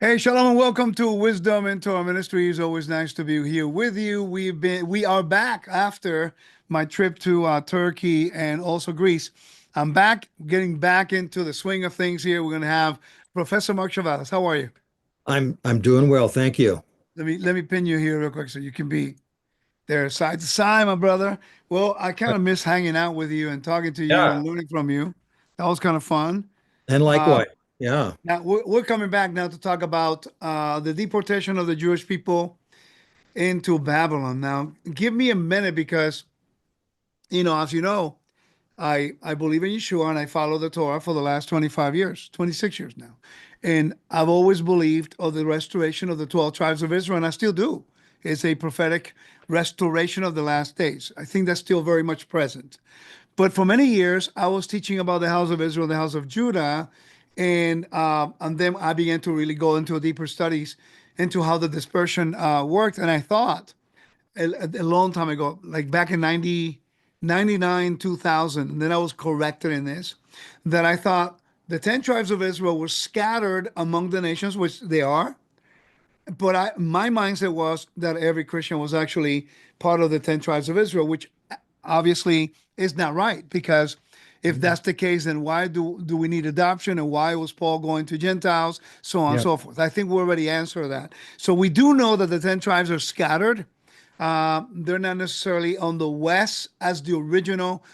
Hey, shalom and welcome to Wisdom in Torah Ministries. Always nice to be here with you. We are back after my trip to Turkey and also Greece. I'm back, getting back into the swing of things here. We're going to have Professor Mark Chavalas. How are you? I'm doing well, thank you. Let me pin you here real quick so you can be there side to side, my brother. Well, I kind of miss hanging out with you and talking to you Yeah. and learning from you. That was kind of fun. And Uh, likewise, yeah. Now we're coming back now to talk about the deportation of the Jewish people into Babylon. Now, give me a minute because, as you know, I believe in Yeshua and I follow the Torah for the last 25 years, 26 years now. And I've always believed of the restoration of the 12 tribes of Israel, and I still do. It's a prophetic restoration of the last days. I think that's still very much present. But for many years, I was teaching about the house of Israel, the house of Judah, and then I began to really go into deeper studies into how the dispersion worked. And I thought a long time ago, like back in 99, 2000, and then I was corrected in this, that I thought the 10 tribes of Israel were scattered among the nations, which they are. But my mindset was that every Christian was actually part of the 10 tribes of Israel, which obviously is not right. Because if Mhm. that's the case, then why do we need adoption? And why was Paul going to Gentiles? So on and Yeah. so forth. I think we already answered that. So we do know that the 10 tribes are scattered. They're not necessarily on the west as the original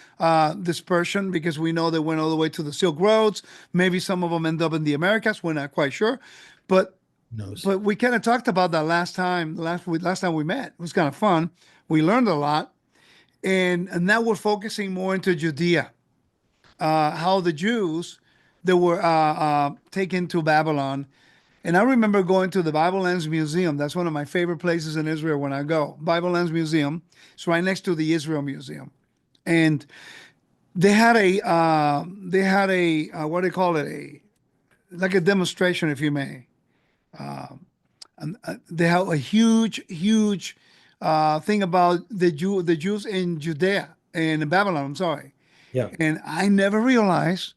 dispersion, because we know they went all the way to the Silk Roads. Maybe some of them end up in the Americas. We're not quite sure. But Knows. but we kind of talked about that last time we met. It was kind of fun. We learned a lot, and now we're focusing more into Judea, how the Jews that were taken to Babylon. And I remember going to the Bible Lands Museum. That's one of my favorite places in Israel when I go. Bible Lands Museum. It's right next to the Israel Museum, and they had a what do you call it, a like a demonstration, if you may. They have a huge thing about the Jews in Judea, in Babylon. I'm sorry, Yeah. and I never realized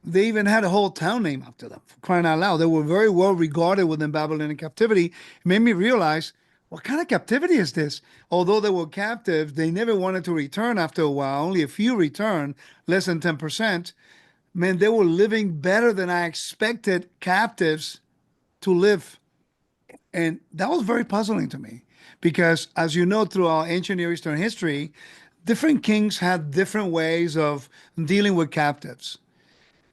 they even had a whole town name after them. For crying out loud, they were very well regarded within Babylonian captivity. It made me realize, what kind of captivity is this? Although they were captive, they never wanted to return after a while. Only a few returned, less than 10%. Man, they were living better than I expected captives to live. And that was very puzzling to me because, as you know, throughout ancient Near Eastern history, different kings had different ways of dealing with captives.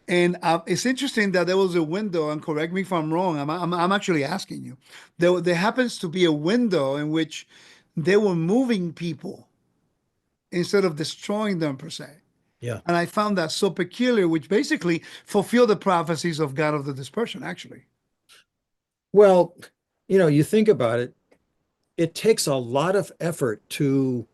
And it's interesting that there was a window, and correct me if I'm wrong, I'm actually asking you. There happens to be a window in which they were moving people instead of destroying them, per se. Yeah. And I found that so peculiar, which basically fulfilled the prophecies of God of the dispersion, actually. Well, you think about it, it takes a lot of effort to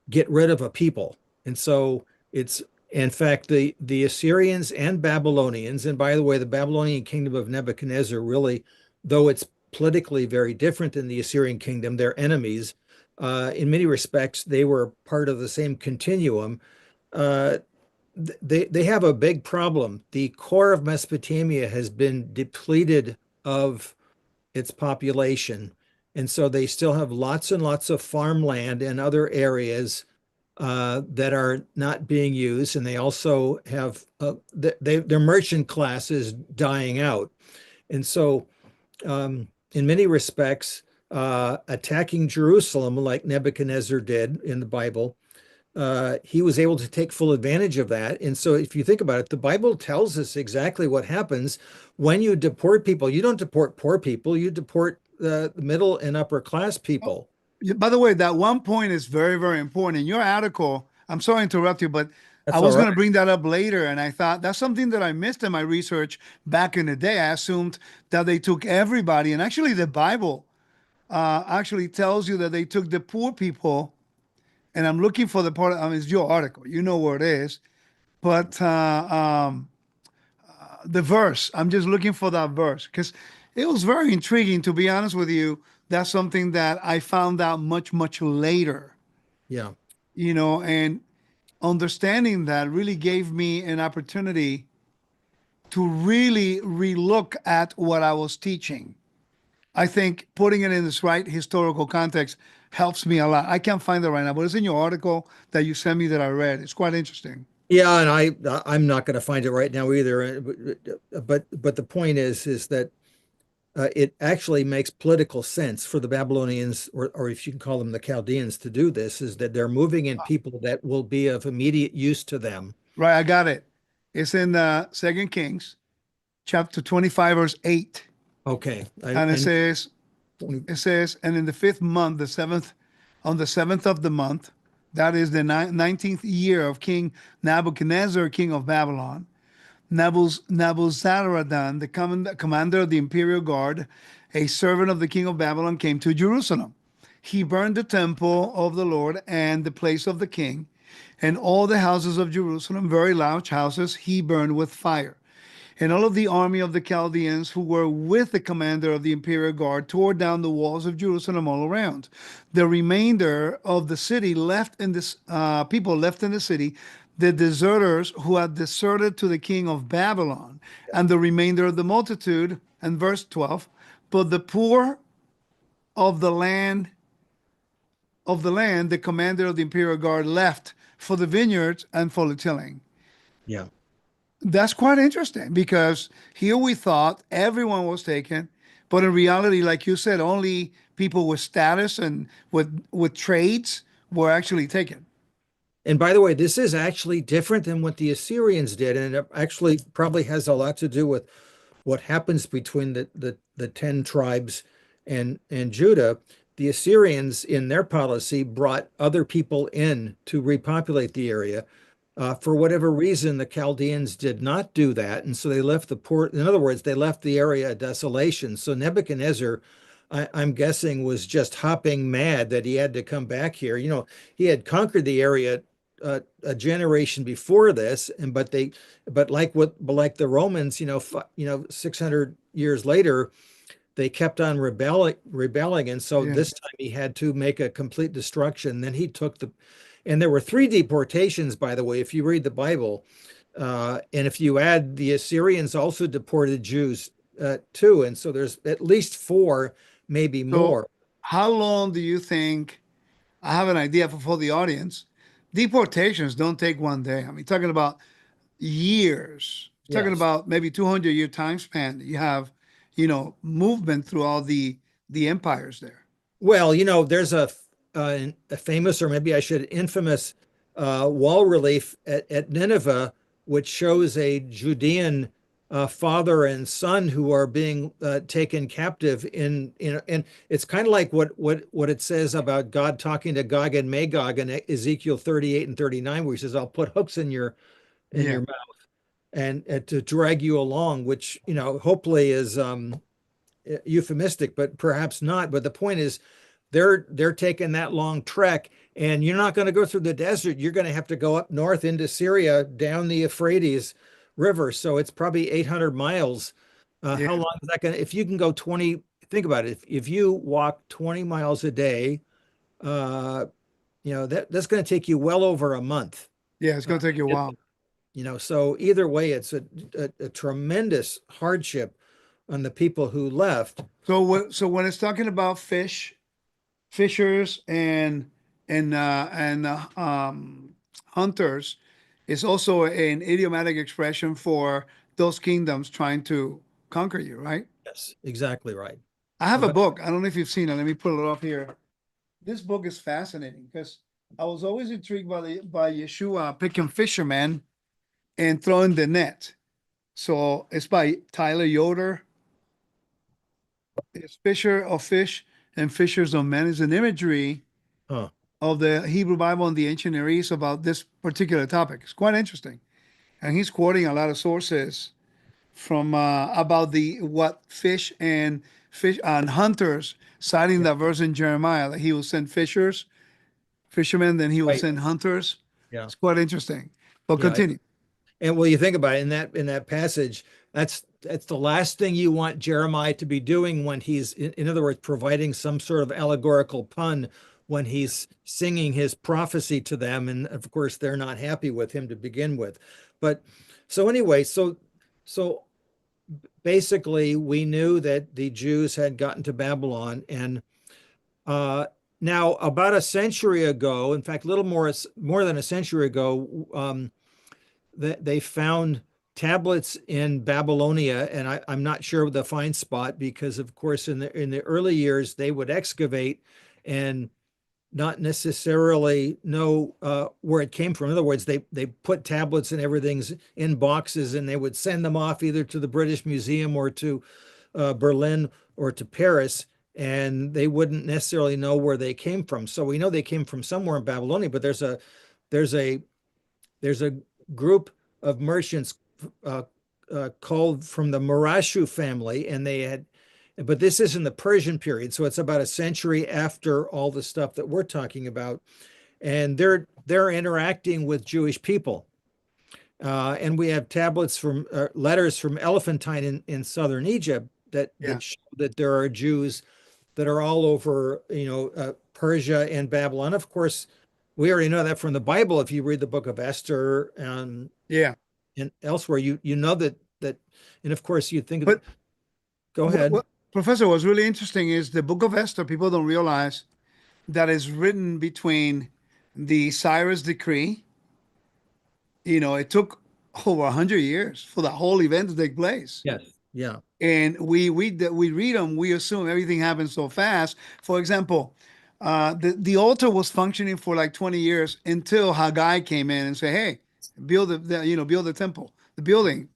get rid of a people. And so it's in fact the Assyrians and Babylonians, and by the way, the Babylonian kingdom of Nebuchadnezzar really, though it's politically very different than the Assyrian kingdom, they're enemies. In many respects, they were part of the same continuum. Uh, they have a big problem. The core of Mesopotamia has been depleted of its population. And so they still have lots and lots of farmland and other areas that are not being used. And they also have their merchant class is dying out. And so, in many respects, attacking Jerusalem like Nebuchadnezzar did in the Bible, he was able to take full advantage of that. And so, if you think about it, the Bible tells us exactly what happens when you deport people. You don't deport poor people, you deport the middle and upper class people. Yeah, by the way, that one point is very, very important. In your article, I'm sorry to interrupt you, but I That's all was going to right. bring that up later, and I thought that's something that I missed in my research back in the day. I assumed that they took everybody, and actually, the Bible actually tells you that they took the poor people. And I'm looking for the part. I mean, it's your article. You know where it is, but the verse. I'm just looking for that verse because it was very intriguing. To be honest with you, that's something that I found out much, much later. Yeah. And understanding that really gave me an opportunity to really relook at what I was teaching. I think putting it in this right historical context helps me a lot. I can't find it right now, but it's in your article that you sent me that I read. It's quite interesting. Yeah, and I'm not going to find it right now either. But the point is that it actually makes political sense for the Babylonians, or if you can call them the Chaldeans, to do this, is that they're moving in people that will be of immediate use to them. Right, I got it. It's in Second Kings, chapter 25, verse 8. Okay. And I it says, and in the fifth month, on the seventh of the month, that is the 19th year of King Nebuchadnezzar, king of Babylon, Nabuzaradan, the commander of the imperial guard, a servant of the king of Babylon, came to Jerusalem. He burned the temple of the Lord and the place of the king, and all the houses of Jerusalem, very large houses, he burned with fire. And all of the army of the Chaldeans who were with the commander of the imperial guard tore down the walls of Jerusalem all around. The remainder of the city left in this people left in the city, the deserters who had deserted to the king of Babylon, and the remainder of the multitude. And verse 12, but the poor of the land the commander of the imperial guard left for the vineyards and for the tilling. Yeah. That's quite interesting because here we thought everyone was taken, but in reality, like you said, only people with status and with trades were actually taken. And by the way, this is actually different than what the Assyrians did, and it actually probably has a lot to do with what happens between the 10 tribes and Judah. The Assyrians, in their policy, brought other people in to repopulate the area. For whatever reason, the Chaldeans did not do that, and so they left the port. In other words, they left the area a desolation. So Nebuchadnezzar, I'm guessing, was just hopping mad that he had to come back here. He had conquered the area a generation before this, but like the Romans, 600 years later, they kept on rebelling, and so Yeah. this time he had to make a complete destruction. Then he took and there were three deportations, by the way, if you read the Bible, and if you add the Assyrians also deported Jews too, and so there's at least four, maybe So, more. how long do you think? I have an idea for the audience. Deportations don't take one day. I mean, talking about years. Talking Yes. about maybe 200-year time span. You have, movement through all the empires there. Well, there's a famous, or maybe I should, infamous wall relief at Nineveh, which shows a Judean father and son who are being taken captive and it's kind of like what it says about God talking to Gog and Magog in Ezekiel 38 and 39, where he says, "I'll put hooks in your Yeah. mouth and to drag you along," which hopefully is euphemistic, but perhaps not. But the point is, they're taking that long trek, and you're not going to go through the desert. You're going to have to go up north into Syria, down the Euphrates River. So it's probably 800 miles. Yeah. How long is that going to? If you can go 20, think about it. If you walk 20 miles a day, uh, that's going to take you well over a month. Yeah. It's Uh, going to take you a while. so either way, it's a tremendous hardship on the people who left. So when it's talking about fishers and hunters, it's also an idiomatic expression for those kingdoms trying to conquer you, right? Yes, exactly right. I have a But book. I don't know if you've seen it. Let me pull it up here. This book is fascinating because I was always intrigued by Yeshua picking fishermen and throwing the net. So it's by Tyler Yoder. It's Fisher of Fish and Fishers of Men. Is an imagery huh, of the Hebrew Bible and the ancient Near East about this particular topic. It's quite interesting. And he's quoting a lot of sources from about the what fish and hunters, citing yeah, that verse in Jeremiah that he will send fishermen, then he will right. send hunters. Yeah, It's quite interesting. But yeah. continue. And well, you think about it in that passage, that's the last thing you want Jeremiah to be doing when he's, in other words, providing some sort of allegorical pun when he's singing his prophecy to them, and of course they're not happy with him to begin with. But so anyway, so basically, we knew that the Jews had gotten to Babylon, and uh, now about a century ago, in fact, a little more than a century ago, they found tablets in Babylonia, and I'm not sure of the find spot because, of course, in the early years they would excavate and not necessarily know where it came from. In other words, they put tablets and everything's in boxes, and they would send them off either to the British Museum or to Berlin or to Paris, and they wouldn't necessarily know where they came from. So we know they came from somewhere in Babylonia, but there's a there's a group of merchants called from the Murashu family, and they had, but this is in the Persian period, so it's about a century after all the stuff that we're talking about, and they're interacting with Jewish people. And we have tablets from letters from Elephantine in southern Egypt Yeah. that show that there are Jews that are all over, Persia and Babylon. Of course, we already know that from the Bible. If you read the book of Esther Yeah. and elsewhere, you know that, and of course you think of But go ahead. what, Professor, what's really interesting is the Book of Esther. People don't realize that is written between the Cyrus decree. It took over 100 years for the whole event to take place. Yes. Yeah. And we read them, we assume everything happens so fast. For example, the altar was functioning for like 20 years until Haggai came in and said, "Hey, build build the temple, the building,"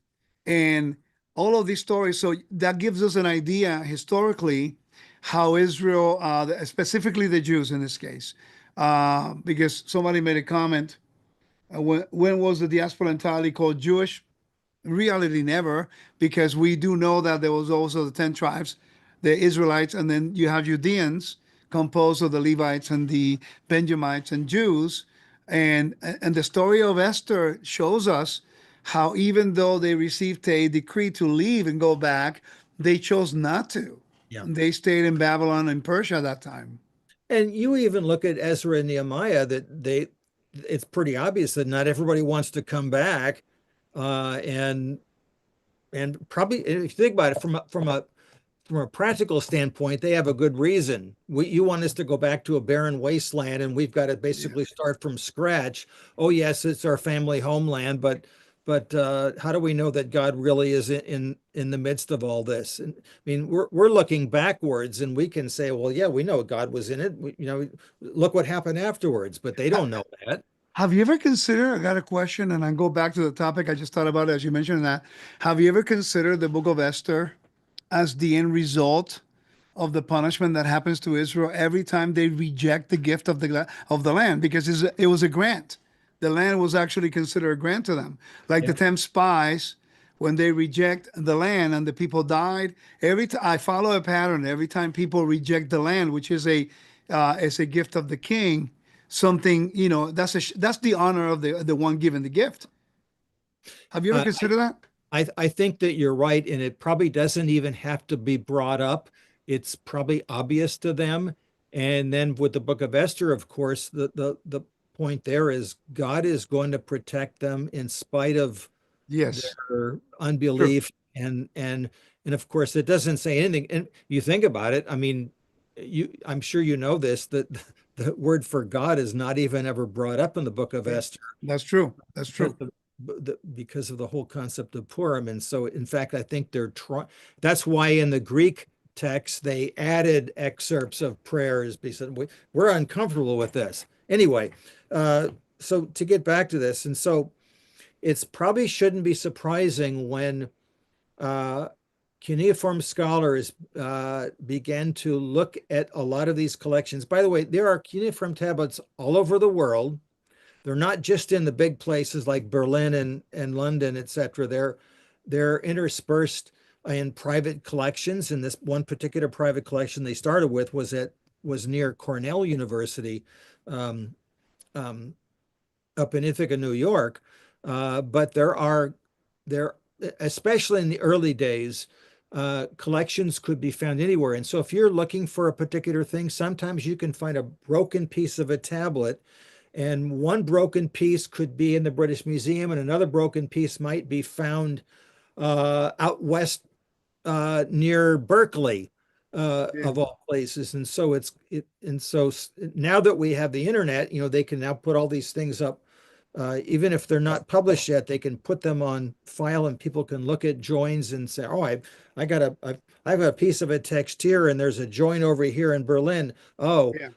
and all of these stories. So that gives us an idea historically how Israel, specifically the Jews in this case, because somebody made a comment. When was the diaspora entirely called Jewish? Reality, never, because we do know that there was also the 10 tribes, the Israelites, and then you have Judeans composed of the Levites and the Benjamites and Jews. And the story of Esther shows us how even though they received a decree to leave and go back, they chose not to. Yeah. They stayed in Babylon and Persia at that time. And you even look at Ezra and Nehemiah that it's pretty obvious that not everybody wants to come back. And probably if you think about it from a practical standpoint, they have a good reason. You want us to go back to a barren wasteland, and we've got to basically start from scratch. Oh yes, it's our family homeland, but how do we know that God really is in the midst of all this? And I mean, we're looking backwards, and we can say, well, yeah, we know God was in it. Look what happened afterwards, but they don't know that. Have you ever considered? I got a question, and I go back to the topic I just thought about as you mentioned that. Have you ever considered the Book of Esther as the end result of the punishment that happens to Israel every time they reject the gift of the land? Because it was a grant. The land was actually considered a grant to them, like the Yeah. 10 spies. When they reject the land and the people died, every time I follow a pattern. Every time people reject the land, which is a gift of the king, something that's the honor of the one given the gift. Have you ever Uh, considered that? I think that you're right, and it probably doesn't even have to be brought up. It's probably obvious to them. And then with the Book of Esther, of course, the point there is God is going to protect them in spite of Yes, their true. unbelief, and of course it doesn't say anything. And you think about it, I mean, I'm sure you know this, that the word for God is not even ever brought up in the Book of Yeah, Esther that's true. That's because true. because of the whole concept of Purim. And so, in fact, I think they're trying. That's why in the Greek text they added excerpts of prayers because we're uncomfortable with this. Anyway, so to get back to this, and so it's probably shouldn't be surprising when uh, cuneiform scholars began to look at a lot of these collections. By the way, there are cuneiform tablets all over the world. They're not just in the big places like Berlin and London, etc. They're interspersed in private collections. And this one particular private collection they started with was near Cornell University, um, um, up in Ithaca, New York. But there, especially in the early days, collections could be found anywhere. And so if you're looking for a particular thing, sometimes you can find a broken piece of a tablet, and one broken piece could be in the British Museum, and another broken piece might be found out west near Berkeley, Yeah. of all places. And so now that we have the internet, they can now put all these things up. Even if they're not published yet, they can put them on file and people can look at joins and say, oh, I have a piece of a text here and there's a join over here in Berlin. Oh, Yeah.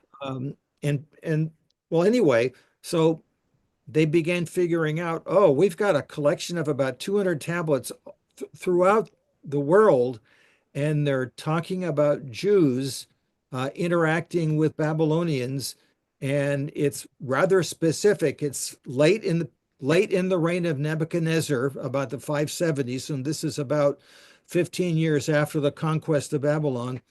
and well, anyway, so they began figuring out, oh, we've got a collection of about 200 tablets throughout the world, and they're talking about Jews interacting with Babylonians, and it's rather specific. It's late in the reign of Nebuchadnezzar, about the 570s, and this is about 15 years after the conquest of Babylon,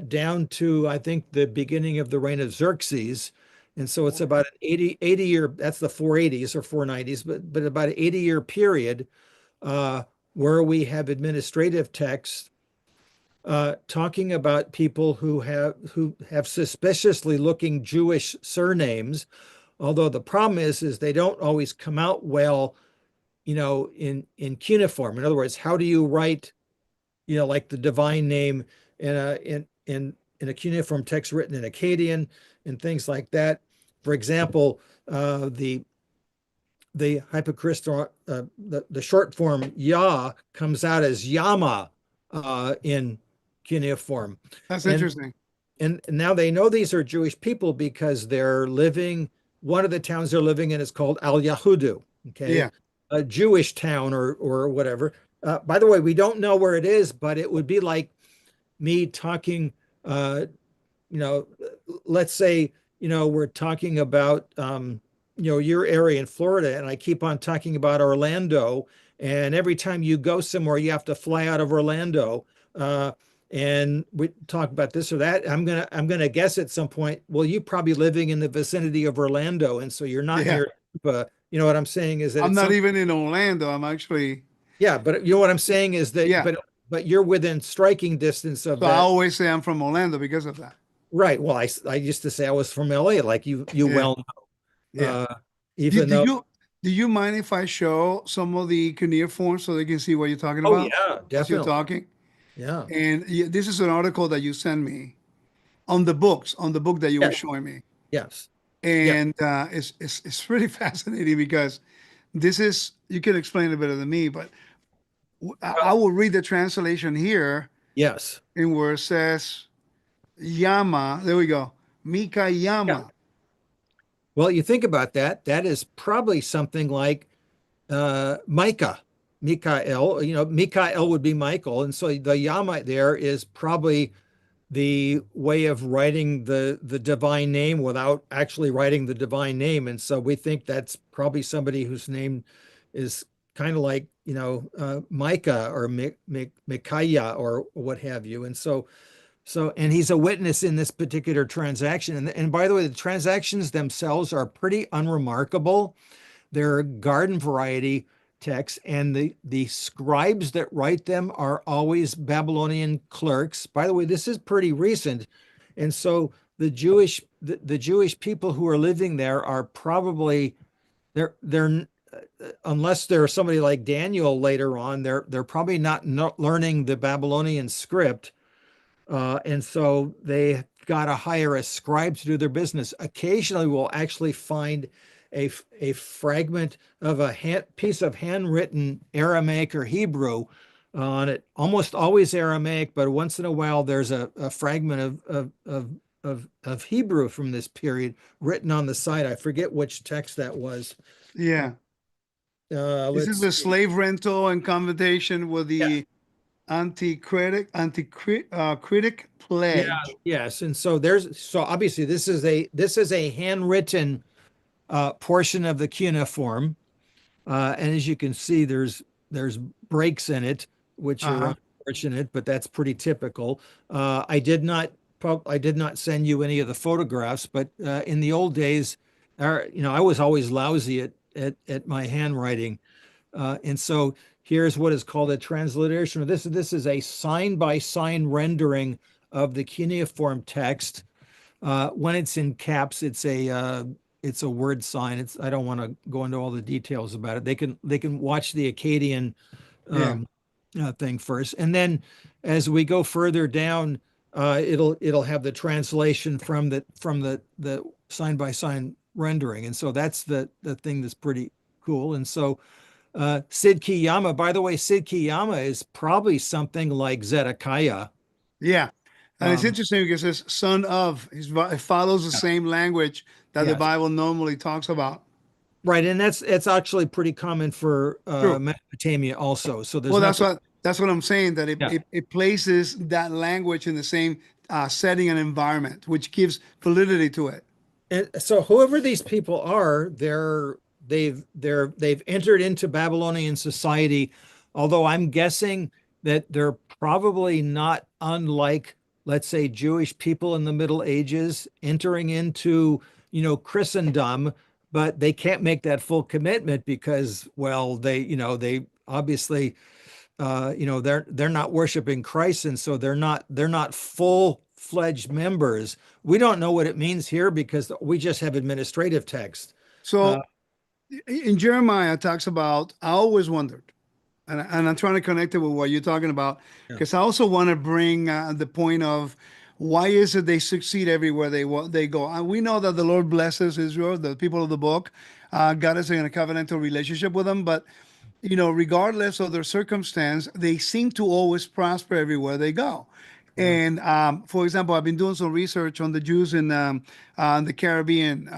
down to I think the beginning of the reign of Xerxes. And so it's about an 80 year, that's the 480s or 490s, but about an 80-year period uh, where we have administrative texts talking about people who have suspiciously looking Jewish surnames. Although the problem is they don't always come out well, in cuneiform. In other words, how do you write, like the divine name in a cuneiform text written in Akkadian and things like that. For example, the hypocristal, the short form Ya comes out as Yama in cuneiform. That's And interesting. and now they know these are Jewish people because one of the towns they're living in is called Al Yahudu, okay, Yeah. a Jewish town or whatever. By the way, we don't know where it is, but it would be like me talking, uh, you know, let's say, we're talking about, your area in Florida, and I keep on talking about Orlando. And every time you go somewhere, you have to fly out of Orlando. Uh, and we talk about this or that. I'm gonna guess at some point, well, you probably living in the vicinity of Orlando, and so you're not Yeah. near Tampa. You know what I'm saying is that I'm it's not some, even in Orlando. I'm actually, yeah, but you know what I'm saying is that, yeah. but you're within striking distance of So I that. always say I'm from Orlando because of that. Right. Well, I used to say I was from LA, like you Yeah. well know. Yeah. Do, Even do though, you do you mind if I show some of the cuneiform so they can see what you're talking oh about yeah, as you're definitely. talking? Yeah. And this is an article that you sent me on the book that you were Yes. showing me. Yes. Yeah. And it's really fascinating because this is you can explain it better than me, but I Well, will read the translation here yes. in where it says Yama. There we go. Mika Yeah. Yama. Well, you think about that. That is probably something like Micah, Mikael. Mikael would be Michael, and so the Yama there is probably the way of writing the divine name without actually writing the divine name. And so we think that's probably somebody whose name is kind of like, Micah or Micaiah or what have you. And he's a witness in this particular transaction. And by the way, the transactions themselves are pretty unremarkable. They're garden variety texts, and the scribes that write them are always Babylonian clerks. By the way, this is pretty recent, and so the Jewish people who are living there are probably they're unless they're somebody like Daniel later on, they're probably not learning the Babylonian script, and so they got to hire a scribe to do their business. Occasionally, we'll actually find a fragment of a piece of handwritten Aramaic or Hebrew on it. Almost always Aramaic, but once in a while there's a fragment of Hebrew from this period written on the side. I forget which text that was. Yeah. This is Let's the see. slave rental and conversation with Yeah, the critic yeah, pledge. yes. And so obviously this is a handwritten portion of the cuneiform. And as you can see, there's breaks in it, which are Uh-huh. unfortunate, but that's pretty typical. I did not send you any of the photographs, but in the old days, I was always lousy at my handwriting, and so here's what is called a transliteration. This is a sign by sign rendering of the cuneiform text. When it's in caps, it's a word sign. I don't want to go into all the details about it. They can watch the Akkadian Yeah. thing first, and then as we go further down, it'll have the translation from the sign by sign rendering, and so that's the thing that's pretty cool. And so Sid Kiyama, by the way, Sid Kiyama is probably something like Zedekiah. Yeah. And it's Um, interesting because it's son of, it follows the yeah, same language that the yeah, Bible normally talks about. right, and that's actually pretty common for True. Mesopotamia also. So there's Well, nothing. that's what I'm saying, that Yeah. it places that language in the same setting and environment, which gives validity to it. And so whoever these people are, they've entered into Babylonian society, although I'm guessing that they're probably not unlike, let's say, Jewish people in the Middle Ages entering into, Christendom, but they can't make that full commitment because, well, they obviously they're not worshiping Christ, and so they're not full-fledged members. We don't know what it means here because we just have administrative text. Uh, So in Jeremiah, it talks about, I always wondered, and I'm trying to connect it with what you're talking about, yeah, because I also want to bring the point of why is it they succeed everywhere they go. And we know that the Lord blesses Israel, the people of the book. God is in a covenantal relationship with them, but regardless of their circumstance, they seem to always prosper everywhere they go. yeah. And for example, I've been doing some research on the Jews in the Caribbean,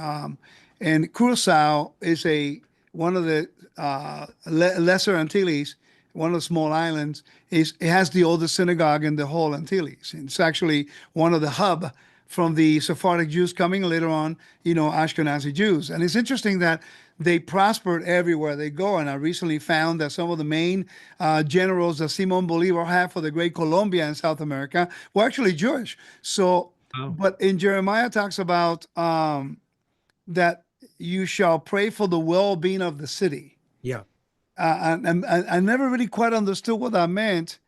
and Curacao is one of the Lesser Antilles, one of the small islands. It has the oldest synagogue in the whole Antilles. It's actually one of the hub from the Sephardic Jews coming later on, Ashkenazi Jews. And it's interesting that they prospered everywhere they go. And I recently found that some of the main generals that Simon Bolivar had for the great Colombia in South America were actually Jewish. So, Oh, but in Jeremiah talks about that you shall pray for the well-being of the city. yeah. And I never really quite understood what that meant.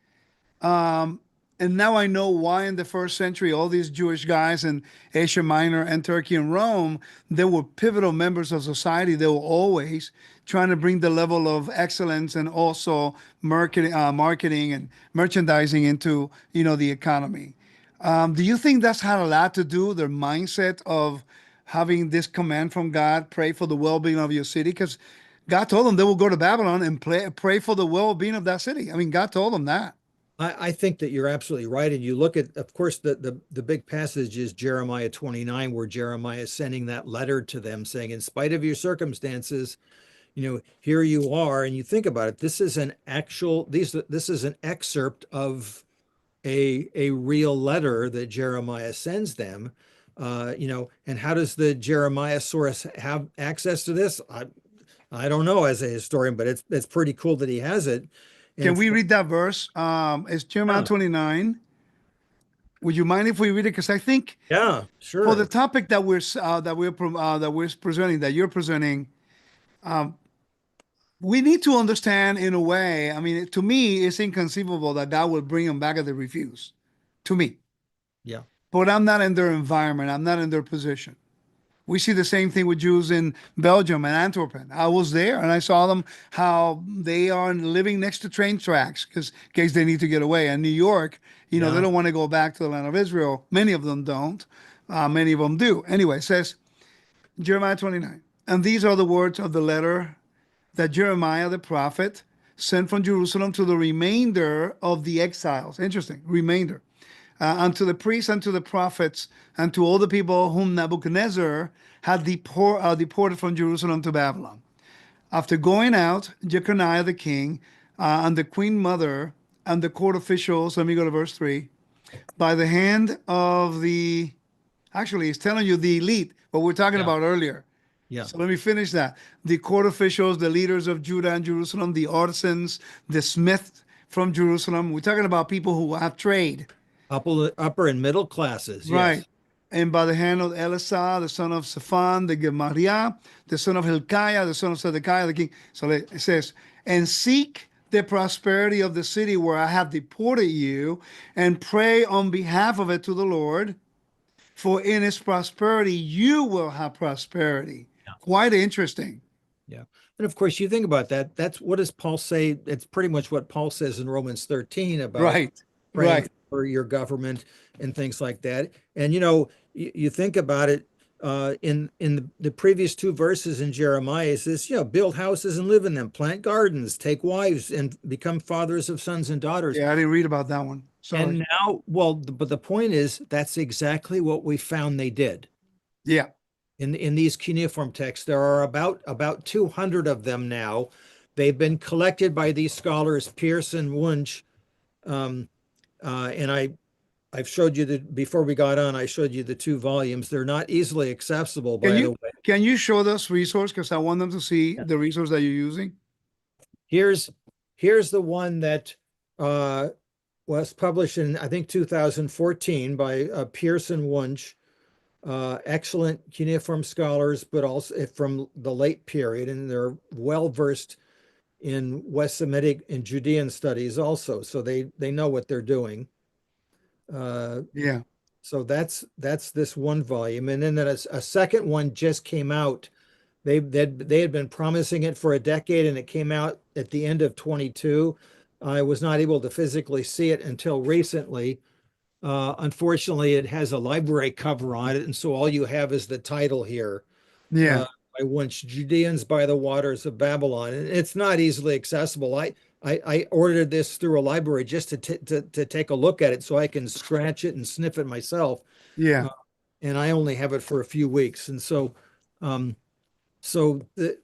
Um, and now I know why in the first century, all these Jewish guys in Asia Minor and Turkey and Rome, they were pivotal members of society. They were always trying to bring the level of excellence and also marketing and merchandising into, the economy. Do you think that's had a lot to do, their mindset of having this command from God, pray for the well-being of your city? Because God told them they will go to Babylon and pray for the well-being of that city. I mean, God told them that. I think that you're absolutely right. And you look at, of course, the big passage is Jeremiah 29, where Jeremiah is sending that letter to them saying, in spite of your circumstances, here you are. And you think about it, this is an excerpt of a real letter that Jeremiah sends them. And how does the Jeremiah source have access to this? I don't know as a historian, but it's pretty cool that he has it. Can And we read that verse? It's Jeremiah yeah, 29. Would you mind if we read it? Because I think yeah, for the sure. topic that we're presenting, that you're presenting, we need to understand in a way. I mean, to me, it's inconceivable that God would bring them back if they refuse. To me, Yeah, but I'm not in their environment. I'm not in their position. We see the same thing with Jews in Belgium and Antwerp. I was there and I saw them how they are living next to train tracks because in case they need to get away. And New York, they yeah. don't want to go back to the land of Israel. Many of them don't. Many of them do. Anyway, it says Jeremiah 29. And these are the words of the letter that Jeremiah the prophet sent from Jerusalem to the remainder of the exiles. Interesting, remainder. Unto the priests, unto the prophets, and to all the people whom Nebuchadnezzar had deported from Jerusalem to Babylon. After going out, Jeconiah the king, and the queen mother, and the court officials, let me go to verse 3, by the hand of actually, it's telling you the elite, what we're talking Yeah, about earlier. yeah. So let me finish that. The court officials, the leaders of Judah and Jerusalem, the artisans, the smiths from Jerusalem. We're talking about people who have trade. Upper and middle classes. Right. Yes. And by the hand of Elisah, the son of Shaphan, the Gemariah, the son of Hilkiah, the son of Zedekiah, the king. So it says, and seek the prosperity of the city where I have deported you, and pray on behalf of it to the Lord, for in its prosperity you will have prosperity. Yeah. Quite interesting. Yeah. And of course, you think about that. That's what does Paul say? It's pretty much what Paul says in Romans 13 about Right, praying right. for your government and things like that. And you think about it in the previous two verses in Jeremiah, it says, build houses and live in them, plant gardens, take wives, and become fathers of sons and daughters. Yeah, I didn't read about that one. And Sorry. now, well, but the point is, that's exactly what we found they did. Yeah, In these cuneiform texts. There are about 200 of them now. They've been collected by these scholars, Pierce and Wunsch. Um, and I've showed you before we got on, I showed you the two volumes. They're not easily accessible, can by the you way. can you show this resource because I want them to see Yeah. the resource that you're using? Here's here's the one that uh, was published in, I think, 2014 by Pierce and Wunsch. Excellent cuneiform scholars, but also from the late period, and they're well versed in West Semitic and Judean studies also, so they know what they're doing. Uh, Yeah, so that's this one volume, and then a second one just came out. They had been promising it for a decade, and it came out at the end of 22. I was not able to physically see it until recently. Unfortunately, it has a library cover on it, and so all you have is the title here. yeah, Uh, I Once Judeans by the Waters of Babylon. And it's not easily accessible. I ordered this through a library just to take a look at it so I can scratch it and sniff it myself. yeah. Uh, and I only have it for a few weeks. And um, so the,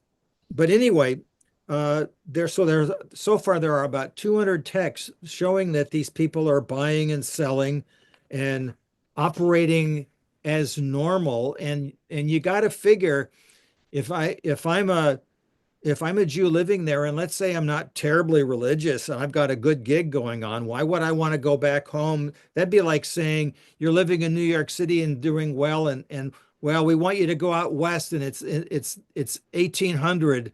but anyway, there's so far there are about 200 texts showing that these people are buying and selling and operating as normal. And you got to figure if I'm a Jew living there, and let's say I'm not terribly religious and I've got a good gig going on, why would I want to go back home? That'd be like saying you're living in New York City and doing well, and well, we want you to go out west, and it's 1800,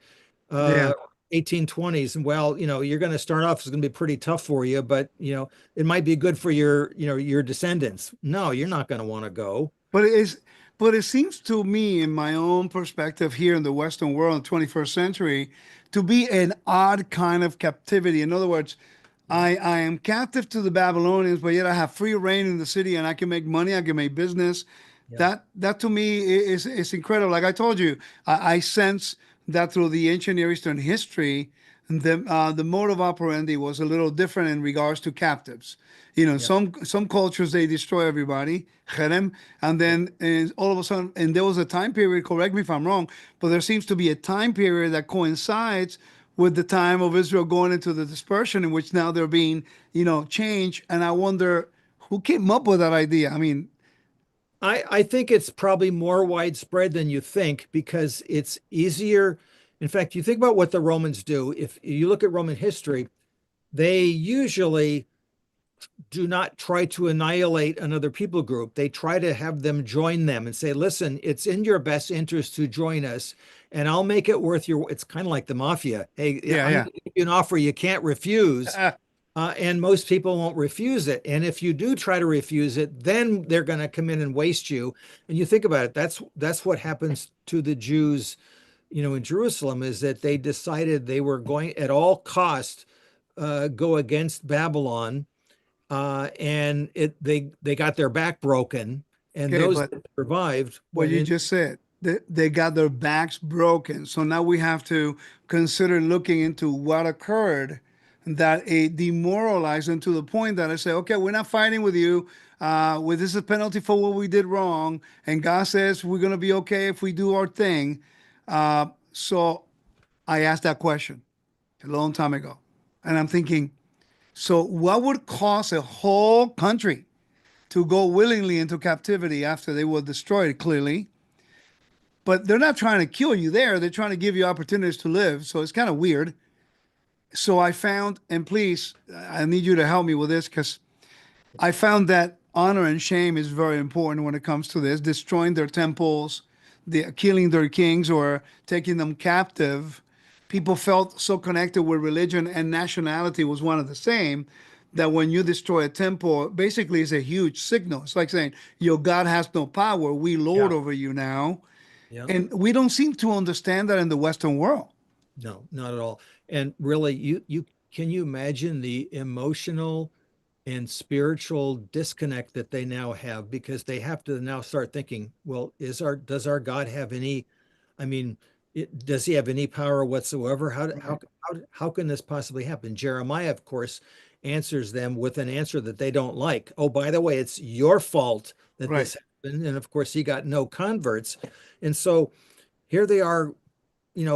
Yeah. 1820s, and well, you're going to start off, it's going to be pretty tough for you, but it might be good for your descendants. No, you're not going to want to go. But it is, but it seems to me, in my own perspective here in the Western world in the 21st century, to be an odd kind of captivity. In other words, Yeah, I am captive to the Babylonians, but yet I have free reign in the city and I can make money, I can make business. yeah, That to me is incredible. Like I told you, I sense that through the ancient Near Eastern history, the mode of operandi was a little different in regards to captives. yeah, Some cultures they destroy everybody, cherem, and yeah. then all of a sudden, and there was a time period. Correct me if I'm wrong, but there seems to be a time period that coincides with the time of Israel going into the dispersion, in which now they're being, changed. And I wonder who came up with that idea. I mean, I think it's probably more widespread than you think because it's easier. In fact, you think about what the Romans do. If you look at Roman history, they usually do not try to annihilate another people group. They try to have them join them and say, listen, it's in your best interest to join us, and I'll make it worth your. It's kind of like the mafia. Hey, yeah, yeah, I'm going yeah. to give you an offer you can't refuse. Ah, And most people won't refuse it. And if you do try to refuse it, then they're going to come in and waste you. And you think about it, that's what happens to the Jews, in Jerusalem, is that they decided they were going at all cost go against Babylon, and they got their back broken, and okay, those but that survived what went you in. just said, they got their backs broken. So now we have to consider looking into what occurred that it demoralized them to the point that I say, okay, we're not fighting with you. With this is a penalty for what we did wrong, and God says we're gonna be okay if we do our thing. So I asked that question a long time ago, and I'm thinking, so what would cause a whole country to go willingly into captivity after they were destroyed? Clearly, but they're not trying to kill you there. They're trying to give you opportunities to live. So it's kind of weird. So I found, and please, I need you to help me with this because I found that honor and shame is very important when it comes to this. Destroying their temples, killing their kings, or taking them captive. People felt so connected with religion and nationality was one of the same that when you destroy a temple, basically it's a huge signal. It's like saying, your God has no power. We lord Yeah. over you now. Yeah. And we don't seem to understand that in the Western world. No, not at all. And really, you can you imagine the emotional and spiritual disconnect that they now have because they have to now start thinking, well, does our God have any, I mean, does he have any power whatsoever? Right. How can this possibly happen? Jeremiah, of course, answers them with an answer that they don't like. Oh, by the way, it's your fault that Right. this happened. And of course, he got no converts. And so here they are,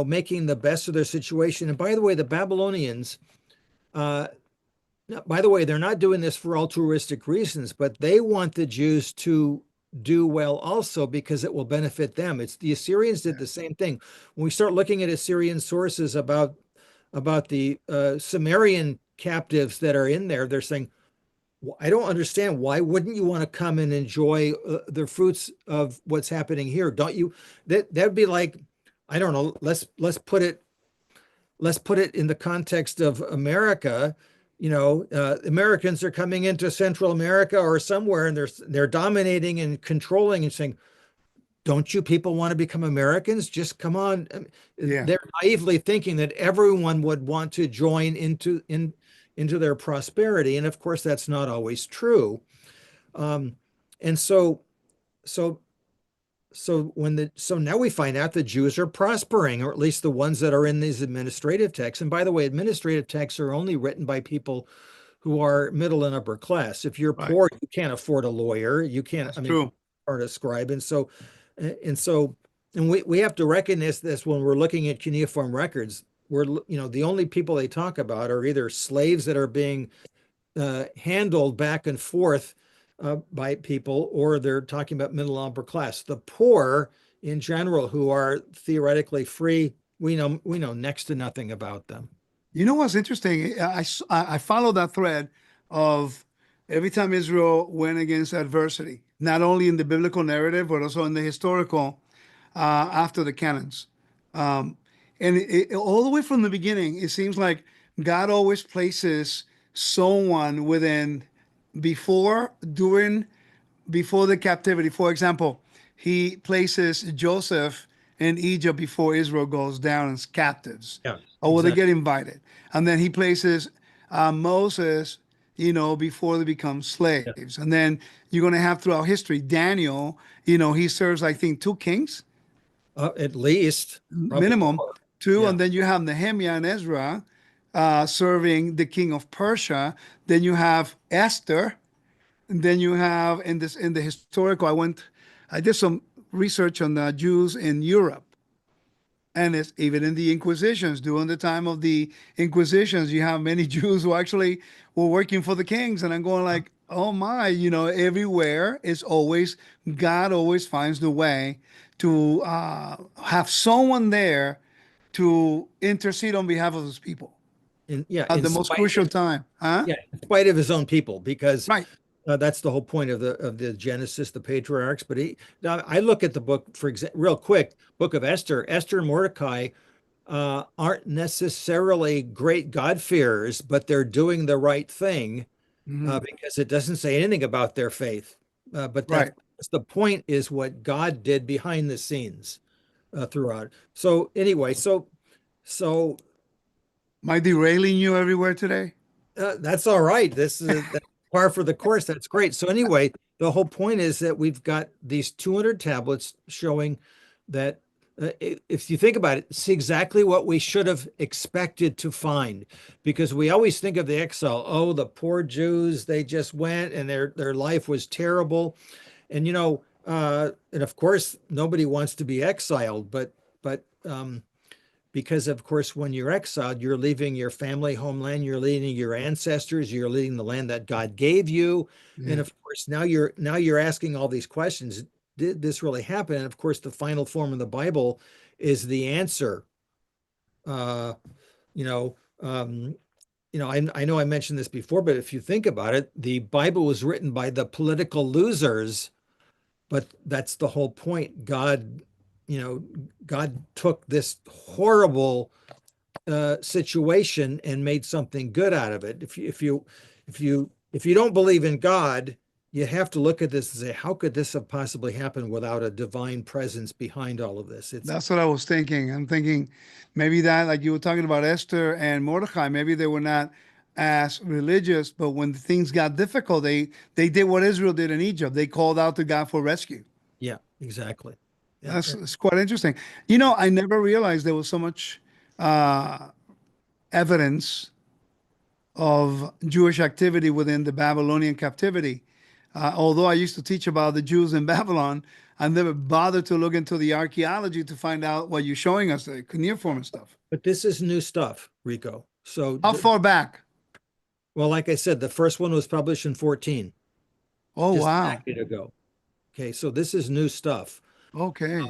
making the best of their situation. And by the way, the Babylonians, uh, by the way, they're not doing this for altruistic reasons, but they want the Jews to do well also because it will benefit them. It's the Assyrians did Yeah. the same thing. When we start looking at Assyrian sources about the Sumerian captives that are in there, they're saying, well, I don't understand. Why wouldn't you want to come and enjoy the fruits of what's happening here? Don't you? That'd be like, I don't know. Let's put it in the context of America. Americans are coming into Central America or somewhere, and they're dominating and controlling and saying, "Don't you people want to become Americans? Just come on." Yeah. They're naively thinking that everyone would want to join into their prosperity, and of course, that's not always true. Um, and so so now we find out the Jews are prospering, or at least the ones that are in these administrative texts. And by the way, administrative texts are only written by people who are middle and upper class. If you're Right. poor, you can't afford a lawyer. You can't, That's I mean, true. or a scribe. And we have to recognize this when we're looking at cuneiform records. The only people they talk about are either slaves that are being handled back and forth by people, or they're talking about middle and upper class. The poor, in general, who are theoretically free, we know next to nothing about them. You know what's interesting? I follow that thread of every time Israel went against adversity, not only in the biblical narrative, but also in the historical after the canons. Um, and all the way from the beginning, it seems like God always places someone within, before, during, before the captivity. For example, he places Joseph in Egypt before Israel goes down as captives, Yeah, or will they exactly. get invited? And then he places Moses, before they become Yeah. slaves. And then you're going to have throughout history, Daniel, he serves, I think, two kings At least, probably minimum, more. two. Yeah. And then you have Nehemiah and Ezra serving the king of Persia. Then you have Esther. And then you have in the historical, I did some research on the Jews in Europe, and it's even in the Inquisitions. During the time of the Inquisitions, you have many Jews who actually were working for the kings, and I'm going like, oh my, everywhere is always God always finds the way to have someone there to intercede on behalf of his people Yeah, at the most crucial time, huh? in spite of his own people, because Right. that's the whole point of the Genesis, the patriarchs. But now I look at the book, for example, real quick, book of Esther. Esther and Mordecai aren't necessarily great God-fearers, but they're doing the right thing Mhm. because it doesn't say anything about their faith. But Right. that's the point, is what God did behind the scenes throughout. So anyway, so Am I derailing you everywhere today? That's all right. This is that's par for the course. That's great. So anyway, the whole point is that we've got these 200 tablets showing that if you think about it, it's exactly what we should have expected to find, because we always think of the exile. Oh, the poor Jews, they just went and their life was terrible. And and of course nobody wants to be exiled, but because of course when you're exiled, you're leaving your family homeland, you're leaving your ancestors, you're leaving the land that God gave you. And Yeah. of course now you're asking all these questions. Did this really happen? And of course the final form of the Bible is the answer. uh you know um I know I mentioned this before, but if you think about it, the Bible was written by the political losers, but that's the whole point. God took this horrible situation and made something good out of it. If you don't believe in God, you have to look at this and say, how could this have possibly happened without a divine presence behind all of this? It's That's what I was thinking. I'm thinking maybe that, like you were talking about Esther and Mordecai, maybe they were not as religious, but when things got difficult, they did what Israel did in Egypt. They called out to God for rescue. yeah, exactly. Yeah, That's quite interesting. You know, I never realized there was so much uh, evidence of Jewish activity within the Babylonian captivity. Although I used to teach about the Jews in Babylon, I never bothered to look into the archaeology to find out what you're showing us, the cuneiform and stuff. but this is new stuff, Rico. So, How far back? well, like I said, the first one was published in 14, Oh, just a wow. decade ago. Okay, so this is new stuff. Okay.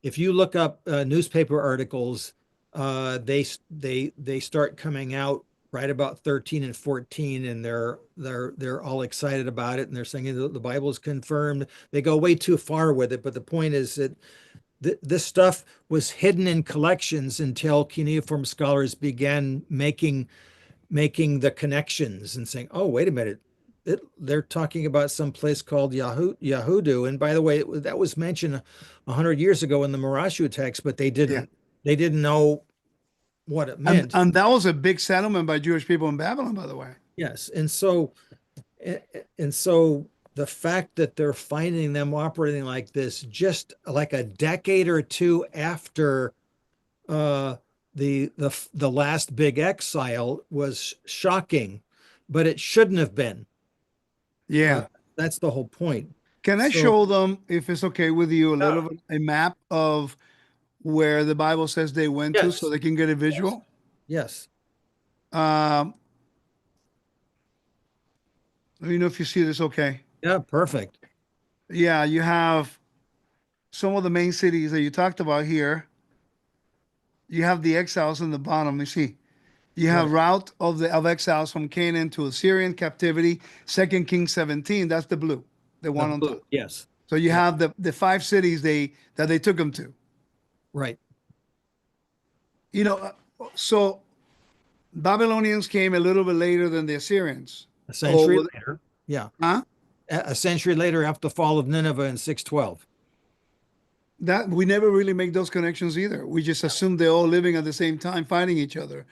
If you look up newspaper articles, they start coming out right about 13 and 14, and they're all excited about it, and they're saying the Bible is confirmed. They go way too far with it, but the point is that this stuff was hidden in collections until cuneiform scholars began making the connections and saying, "Oh, wait a minute, they're talking about some place called Yahudu." And by the way, that was mentioned 100 years ago in the Marashu text, but Yeah. they didn't know what it meant. And that was a big settlement by Jewish people in Babylon, by the way. Yes, and so the fact that they're finding them operating like this just like a decade or two after uh, the last big exile was shocking, but it shouldn't have been. Uh, Yeah. that's the whole point. Can I So show them, if it's okay with you, a yeah, little bit, a map of where the Bible says they went to so yes, they can get a yes, visual? yes, Um, Let me know if you see this okay. yeah, perfect. Yeah, you have some of the main cities that you talked about here. You have the exiles in the bottom. You see, you have Right, route of exiles from Canaan to Assyrian captivity. Second Kings 17. That's the blue, the the one on blue, top. yes, So you yeah, have the five cities that they took them to. right. You know, so Babylonians came a little bit later than the Assyrians. A Oh, century later, yeah, huh? a century later after the fall of Nineveh in 612. That we never really make those connections either. We just Yeah, assume they're all living at the same time, fighting each other.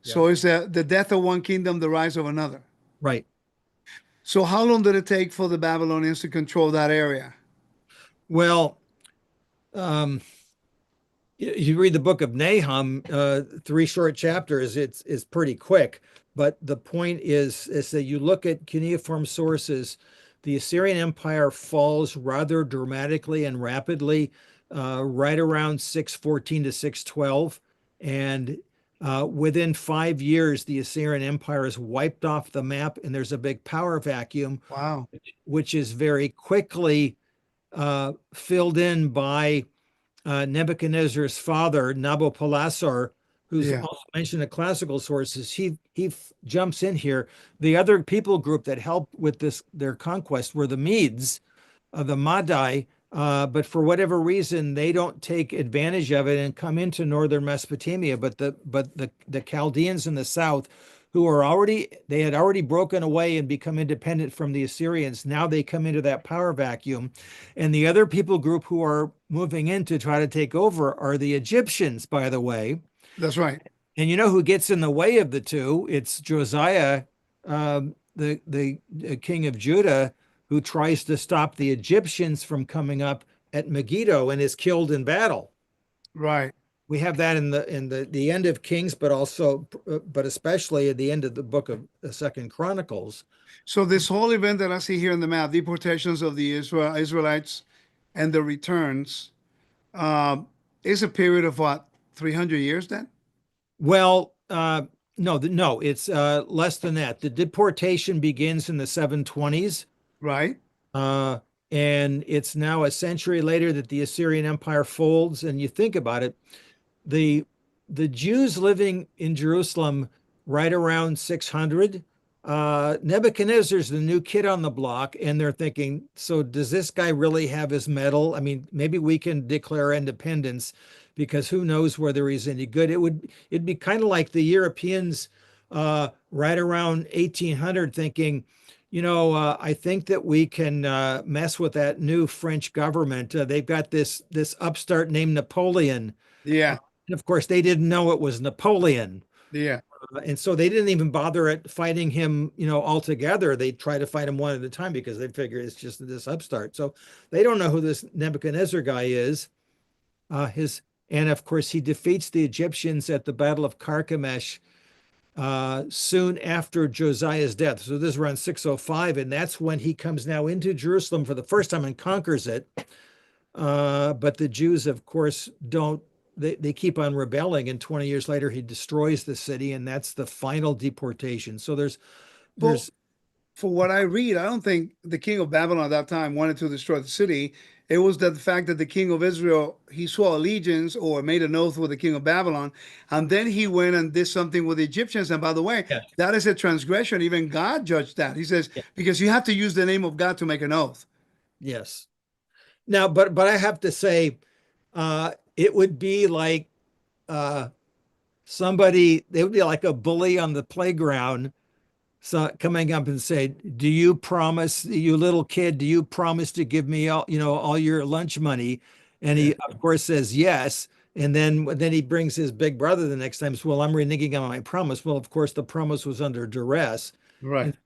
yeah, So it's the death of one kingdom, the rise of another. right. So how long did it take for the Babylonians to control that area? Well, um, you read the book of Nahum, three short chapters, it's pretty quick. But the point is that you look at cuneiform sources, the Assyrian Empire falls rather dramatically and rapidly, right around 614 to 612. And within 5 years, the Assyrian Empire is wiped off the map, and there's a big power vacuum, Wow. which is very quickly filled in by Nebuchadnezzar's father, Nabopolassar, who's Yeah, also mentioned in classical sources. He jumps in here. The other people group that helped with this their conquest were the Medes, the Madai, but for whatever reason they don't take advantage of it and come into northern Mesopotamia. But the Chaldeans in the south, who are already they had already broken away and become independent from the Assyrians, now they come into that power vacuum, and the other people group who are moving in to try to take over are the Egyptians, by the way. that's right. And you know who gets in the way of the two? It's Josiah, the king of Judah, who tries to stop the Egyptians from coming up at Megiddo and is killed in battle. Right. We have that in the end of Kings, but also but especially at the end of the book of Second Chronicles. So this whole event that I see here in the map, deportations of the Israelites and the returns, um, is a period of what, 300 years then? Well, no, it's less than that. The deportation begins in the 720s. Right. Uh, and it's now a century later that the Assyrian Empire folds. And you think about it, the the Jews living in Jerusalem right around 600, Nebuchadnezzar's the new kid on the block, and they're thinking, so does this guy really have his medal? I mean, maybe we can declare independence because who knows whether he's any good. It'd be kind of like the Europeans right around 1800 thinking, I think that we can mess with that new French government. They've got this upstart named Napoleon. Yeah, And of course, they didn't know it was Napoleon. yeah. And so they didn't even bother at fighting him, altogether. They try to fight him one at a time because they figure it's just this upstart. So they don't know who this Nebuchadnezzar guy is. And of course, he defeats the Egyptians at the Battle of Carchemish soon after Josiah's death. So this is around 605, and that's when he comes now into Jerusalem for the first time and conquers it. But the Jews, of course, don't. They keep on rebelling, and 20 years later, he destroys the city, and that's the final deportation. So there's Well, there's for what I read, I don't think the king of Babylon at that time wanted to destroy the city. It was that the fact that the king of Israel, he swore allegiance or made an oath with the king of Babylon, and then he went and did something with the Egyptians. And by the way, yeah, that is a transgression. Even God judged that. He says, yeah, because you have to use the name of God to make an oath. yes. Now, but I have to say, it would be like uh, somebody. They would be like a bully on the playground, so coming up and say, "Do you promise, you little kid? Do you promise to give me all your lunch money?" And Yeah, he, of course, says yes. And then he brings his big brother the next time. Says, "Well, I'm reneging on my promise." Well, of course, the promise was under duress. right. And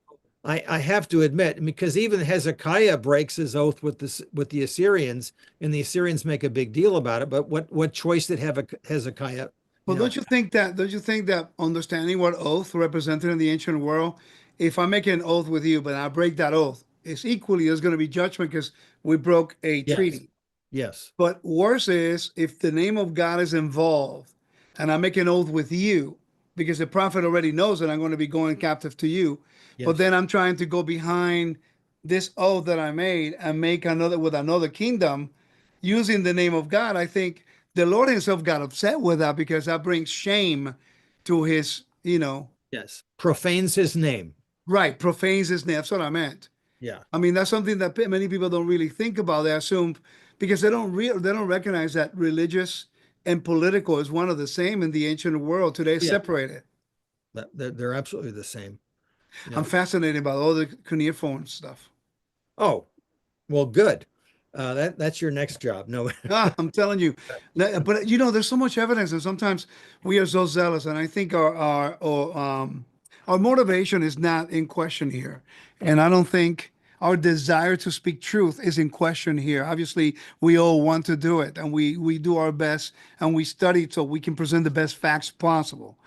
I have to admit, because even Hezekiah breaks his oath with the Assyrians, and the Assyrians make a big deal about it. But what choice did Hezekiah, Well, you know? don't you think that understanding what oath represented in the ancient world, if I make an oath with you, but I break that oath, it's equally there's going to be judgment because we broke a Yes, treaty. yes, But worse is if the name of God is involved and I make an oath with you, because the prophet already knows that I'm going to be going captive to you, but yes, then I'm trying to go behind this oath that I made and make another with another kingdom using the name of God. I think the Lord himself got upset with that because that brings shame to his, yes. Profanes his name. right, profanes his name. That's what I meant. Yeah. I mean, that's something that many people don't really think about. They assume because they don't recognize that religious and political is one of the same in the ancient world. Today, it's Yeah. separated. They're absolutely the same. I'm Yeah. fascinated by all the cuneiform stuff. Oh, well, good. That's your next job. No. Ah, I'm telling you, but there's so much evidence, and sometimes we are so zealous, and I think our motivation is not in question here, and I don't think our desire to speak truth is in question here. Obviously, we all want to do it, and we do our best, and we study so we can present the best facts possible.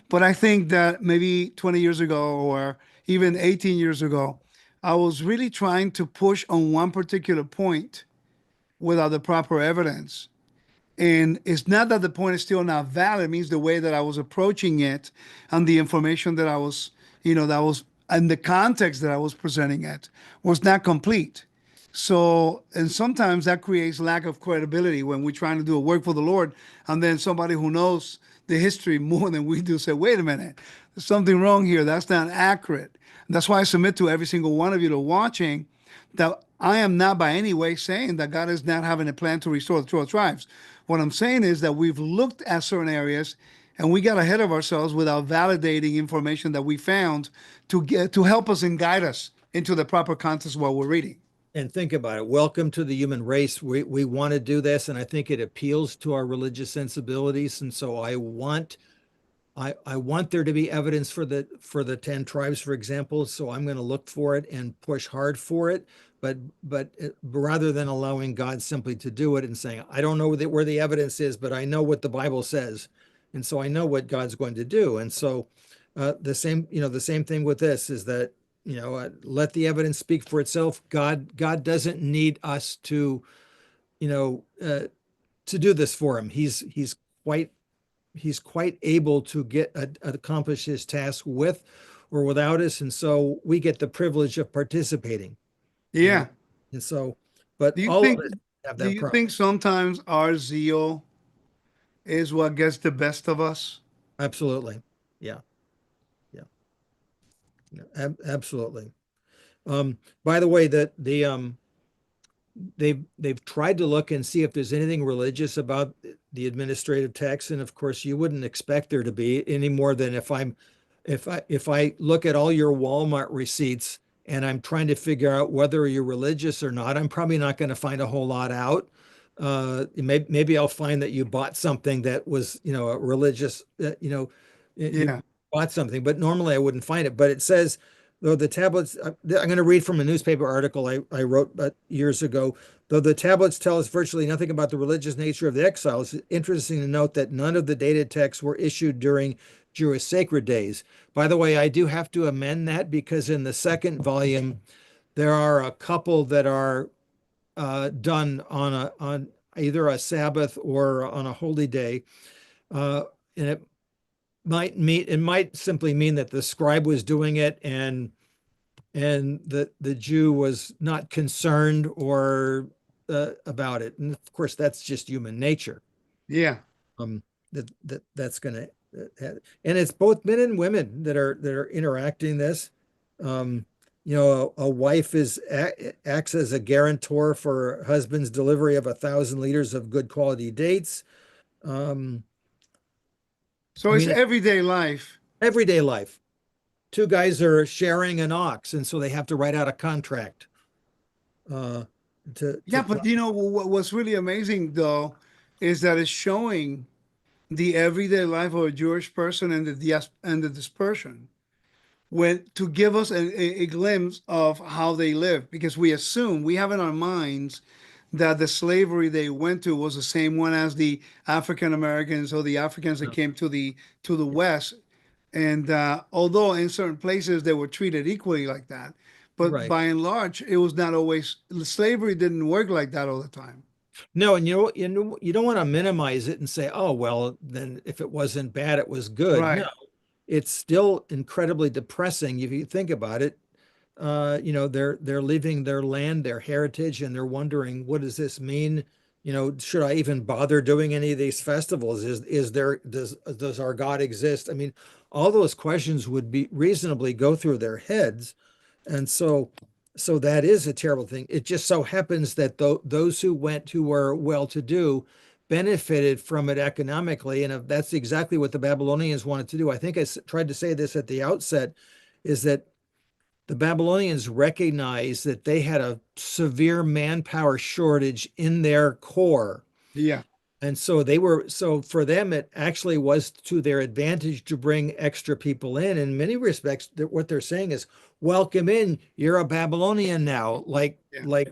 But I think that maybe 20 years ago or even 18 years ago, I was really trying to push on one particular point without the proper evidence. And it's not that the point is still not valid. It means the way that I was approaching it and the information that I was, that was, and the context that I was presenting it was not complete. So, and sometimes that creates lack of credibility when we're trying to do a work for the Lord. And then somebody who knows the history more than we do say, wait a minute, there's something wrong here. That's not accurate. And that's why I submit to every single one of you that are watching that I am not by any way saying that God is not having a plan to restore the 12 tribes. What I'm saying is that we've looked at certain areas and we got ahead of ourselves without validating information that we found to help us and guide us into the proper context while we're reading. And think about it. Welcome to the human race. We want to do this, and I think it appeals to our religious sensibilities. And so I want there to be evidence for the 10 tribes, for example. So I'm going to look for it and push hard for it. But rather than allowing God simply to do it and saying, I don't know where the evidence is, but I know what the Bible says, and so I know what God's going to do. And so the same thing with this is that let the evidence speak for itself. God doesn't need us you know to do this for him. Quite he's quite able to accomplish his task with or without us, and so we get the privilege of participating. you know Yeah. and so but Do you all of think us have do that you problem. think sometimes our zeal is what gets the best of us? Absolutely. Yeah, yeah, yeah, absolutely. By the way, that they've tried to look and see if there's anything religious about the administrative text, and of course you wouldn't expect there to be any more than if I look at all your Walmart receipts and I'm trying to figure out whether you're religious or not. I'm probably not going to find a whole lot out. Maybe I'll find that you bought something that was, a religious, you Yeah. bought something, but normally I wouldn't find it. But it says, though the tablets, I'm going to read from a newspaper article I wrote years ago. Though the tablets tell us virtually nothing about the religious nature of the exiles, it's interesting to note that none of the dated texts were issued during Jewish sacred days. By the way, I do have to amend that because in the second volume, there are a couple that are done on either a Sabbath or on a holy day, and it might simply mean that the scribe was doing it and the Jew was not concerned or about it. And of course, that's just human nature. Yeah. Um, that's going to and it's both men and women that are interacting this. Um, a wife acts as a guarantor for her husband's delivery of 1,000 liters of good quality dates. Um, So I it's mean, everyday life. everyday life. Two guys are sharing an ox, and so they have to write out a contract uh, to Yeah, but what's really amazing though is that it's showing the everyday life of a Jewish person and the dispersion when to give us a glimpse of how they live, because we have in our minds that the slavery they went to was the same one as the African Americans or the Africans that No. came to the West. And although in certain places they were treated equally like that, but Right. by and large, it was not always, slavery didn't work like that all the time. No, and you don't want to minimize it and say, oh, well, then if it wasn't bad, it was good. No, Right. it's still incredibly depressing if you think about it. They're leaving their land, their heritage, and they're wondering, what does this mean? Should I even bother doing any of these festivals? Does our God exist? I mean, all those questions would be reasonably go through their heads. And so that is a terrible thing. It just so happens that those who were well-to-do benefited from it economically. And if that's exactly what the Babylonians wanted to do. I think I tried to say this at the outset, is that the Babylonians recognized that they had a severe manpower shortage in their core. Yeah. And so for them, it actually was to their advantage to bring extra people in many respects. What they're saying is, welcome in, you're a Babylonian now. Yeah.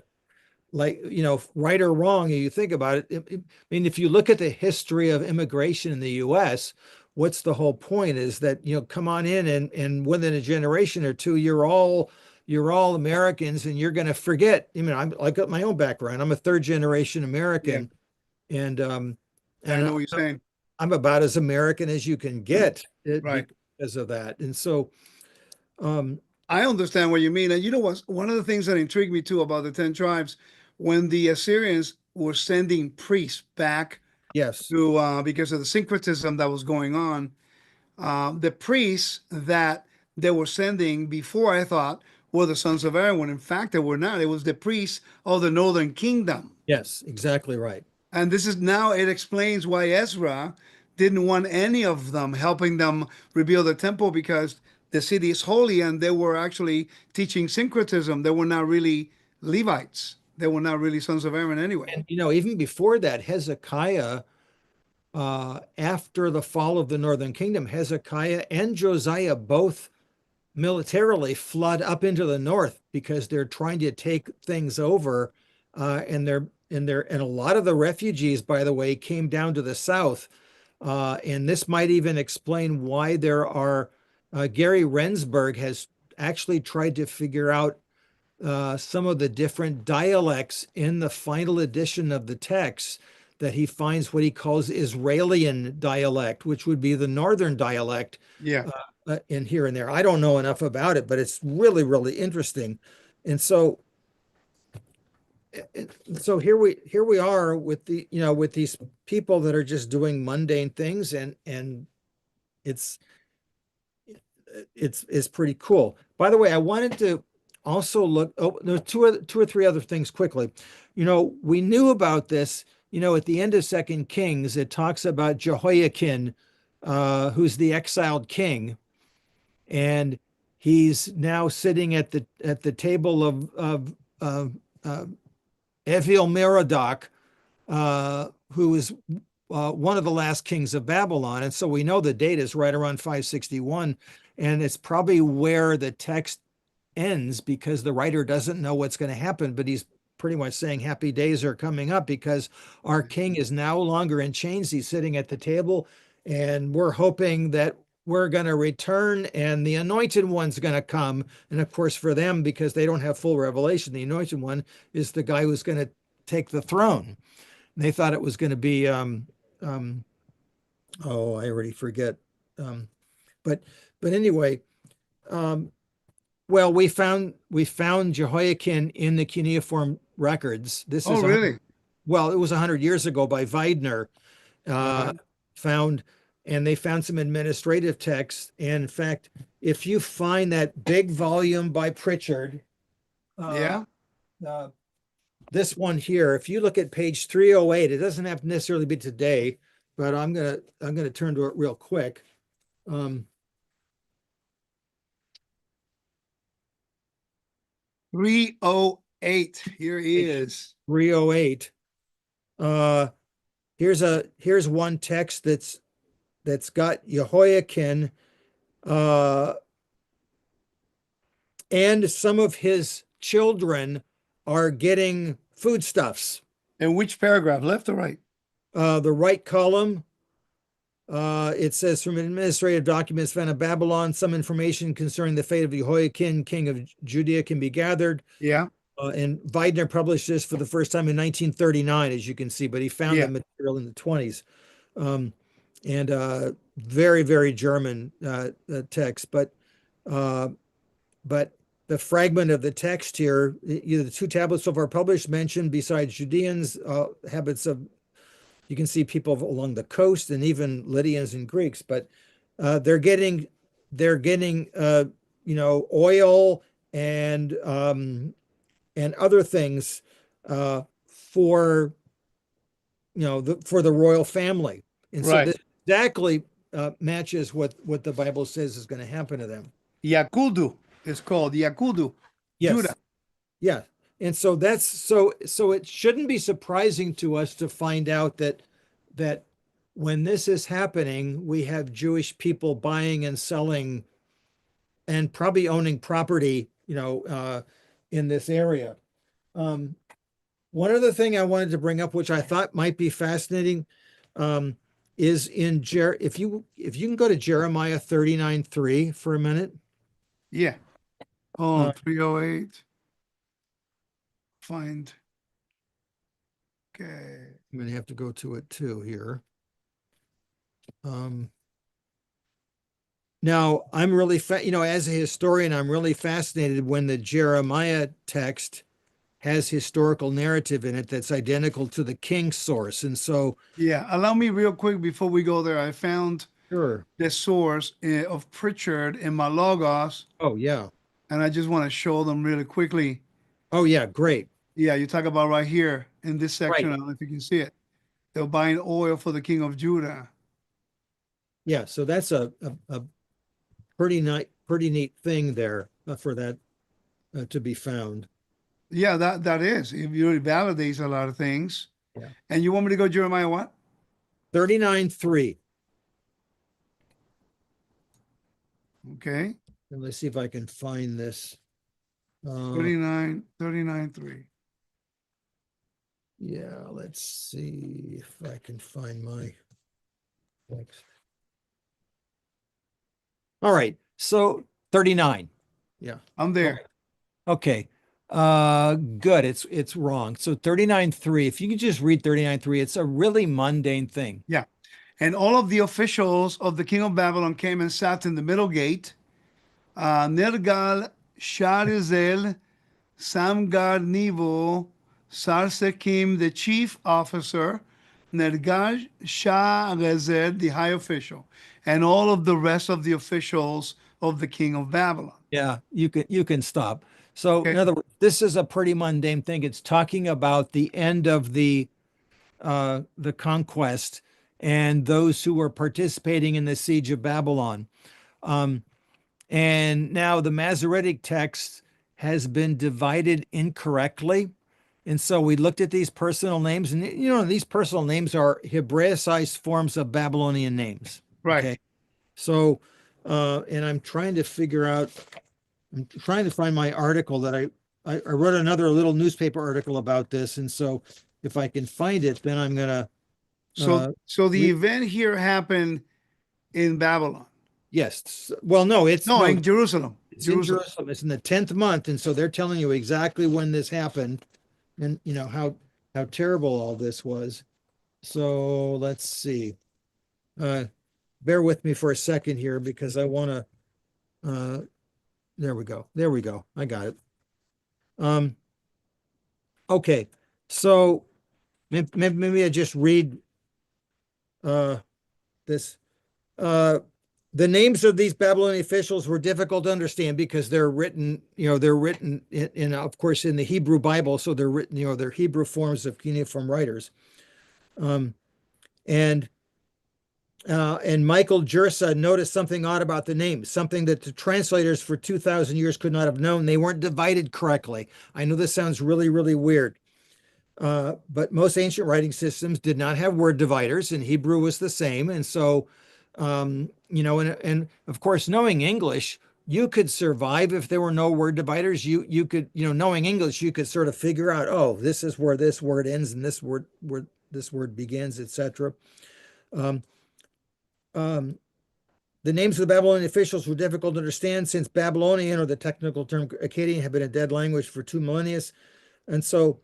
Right or wrong, you think about it. I mean, if you look at the history of immigration in the US, what's the whole point is that, come on in and within a generation or two, you're all Americans and you're going to forget. I mean, I got my own background. I'm a third generation Yeah. American and I and know what you're saying. I'm about as American as you can get Right. because of that. And so, um, I understand what you mean. And you know what? One of the things that intrigued me too about the 10 tribes, when the Assyrians were sending priests back yes, to, because of the syncretism that was going on, the priests that they were sending before, I thought, were the sons of Aaron, when in fact they were not. It was the priests of the northern kingdom. yes, exactly right. And this is now, it explains why Ezra didn't want any of them helping them rebuild the temple, because the city is holy and they were actually teaching syncretism. They were not really Levites. They were not really sons of Aaron anyway. And even before that, Hezekiah, after the fall of the northern kingdom, Hezekiah and Josiah both militarily flood up into the north because they're trying to take things over, and a lot of the refugees, by the way, came down to the south, and this might even explain why there are. Gary Rensburg has actually tried to figure out some of the different dialects in the final edition of the text, that he finds what he calls Israelian dialect, which would be the northern dialect Yeah. in here and there. I don't know enough about it, but it's really, really interesting. And so here we are with with these people that are just doing mundane things, and it's it's pretty cool. By the way, I wanted to also look. Oh, there's two or three other things quickly. We knew about this. At the end of Second Kings, it talks about Jehoiakim, who's the exiled king, and He's now sitting at the table of Evil Merodach, who is one of the last kings of Babylon. And so we know the date is right around 561, and it's probably where the text ends because the writer doesn't know what's going to happen, but he's pretty much saying happy days are coming up because our king is no longer in chains. He's sitting at the table, and we're hoping that we're going to return and the anointed one's going to come. And of course, for them, because they don't have full revelation, the anointed one is the guy who's going to take the throne. They thought it was going to be, oh, I already forget. Um, but anyway, um, well, we found Jehoiakim in the cuneiform records. This Oh, is really? well, it was 100 years ago by Weidner, uh, Uh-huh. found, and they found some administrative texts. And in fact, if you find that big volume by Pritchard, uh, Yeah. uh, this one here, if you look at page 308, it doesn't have to necessarily be today, but I'm gonna turn to it real quick. Um, 308. Here he page is. 308. Uh, here's one text that's got Jehoiakim uh, and some of his children are getting foodstuffs. In which paragraph, left or right? The right column, it says from administrative documents found in Babylon, some information concerning the fate of Jehoiakim, king of Judea, can be gathered. Yeah. And Weidner published this for the first time in 1939, as you can see, but he found the Yeah. material in the 20s. Um, and very, very German text. Uh, but the fragment of the text here, either the two tablets so far published mentioned, besides Judeans, habits of, you can see people along the coast and even Lydians and Greeks, but they're getting oil and other things for for the royal family, and so Right. this exactly matches what the Bible says is going to happen to them. Yakudu is called Yakudu, Judah. Yes, yeah, and so that's so it shouldn't be surprising to us to find out that when this is happening, we have Jewish people buying and selling and probably owning property, in this area. Um, One other thing I wanted to bring up, which I thought might be fascinating, um, is if you can go to Jeremiah 39:3 for a minute. Yeah. Hold Uh, on. 308. Find. Okay. I'm going to have to go to it too here. Um, Now, I'm really, as a historian, I'm really fascinated when the Jeremiah text has historical narrative in it that's identical to the king source. And so, Yeah. Allow me real quick before we go there. I found sure. the source of Pritchard in my logos, Oh, yeah. and I just want to show them really quickly. Oh, yeah. Great. Yeah, you talk about right here in this section. Right. I don't know if you can see it. They're buying oil for the king of Judah. Yeah. So that's a pretty neat thing there for that to be found. Yeah, that is. It really validates a lot of things. Yeah. And you want me to go Jeremiah what? 39:3. Okay. And let's see if I can find this. 39, 3. Yeah, let's see if I can find my text. All right. So 39. Yeah. I'm there. Okay. Good. It's wrong. So 39:3. If you could just read 39:3, it's a really mundane thing. Yeah. And all of the officials of the king of Babylon came and sat in the middle gate. Nergal, Sharizel, Samgar Nivo, Sarsekim, the chief officer, Nergal Sharezer, the high official, and all of the rest of the officials of the king of Babylon. Yeah, you can stop. So in Okay. other words, this is a pretty mundane thing. It's talking about the end of the conquest and those who were participating in the siege of Babylon. Um, And now the Masoretic text has been divided incorrectly. And so we looked at these personal names, and these personal names are Hebraicized forms of Babylonian names. Right. Okay. So, and I'm trying to figure out, I'm trying to find my article that I wrote another little newspaper article about this. And so if I can find it, then I'm going to, So the event here happened in Babylon. yes. Well, no, No, in Jerusalem. it's in Jerusalem. It's in the 10th month. And so they're telling you exactly when this happened and how terrible all this was. So let's see. Bear with me for a second here because I want to, there we go. There we go. I got it. Okay. So maybe I just read this. The names of these Babylonian officials were difficult to understand because they're written, they're written of course, in the Hebrew Bible. So they're written, they're Hebrew forms of cuneiform writers. And Michael Jersa noticed something odd about the names, something that the translators for 2,000 years could not have known. They weren't divided correctly. I know this sounds really, really weird. But most ancient writing systems did not have word dividers, and Hebrew was the same. And so, and of course, knowing English, you could survive if there were no word dividers. You could, knowing English, you could sort of figure out, oh, this is where this word ends and this word where this word begins, etc. The names of the Babylonian officials were difficult to understand since Babylonian, or the technical term Akkadian, had been a dead language for 2 millennia. And so,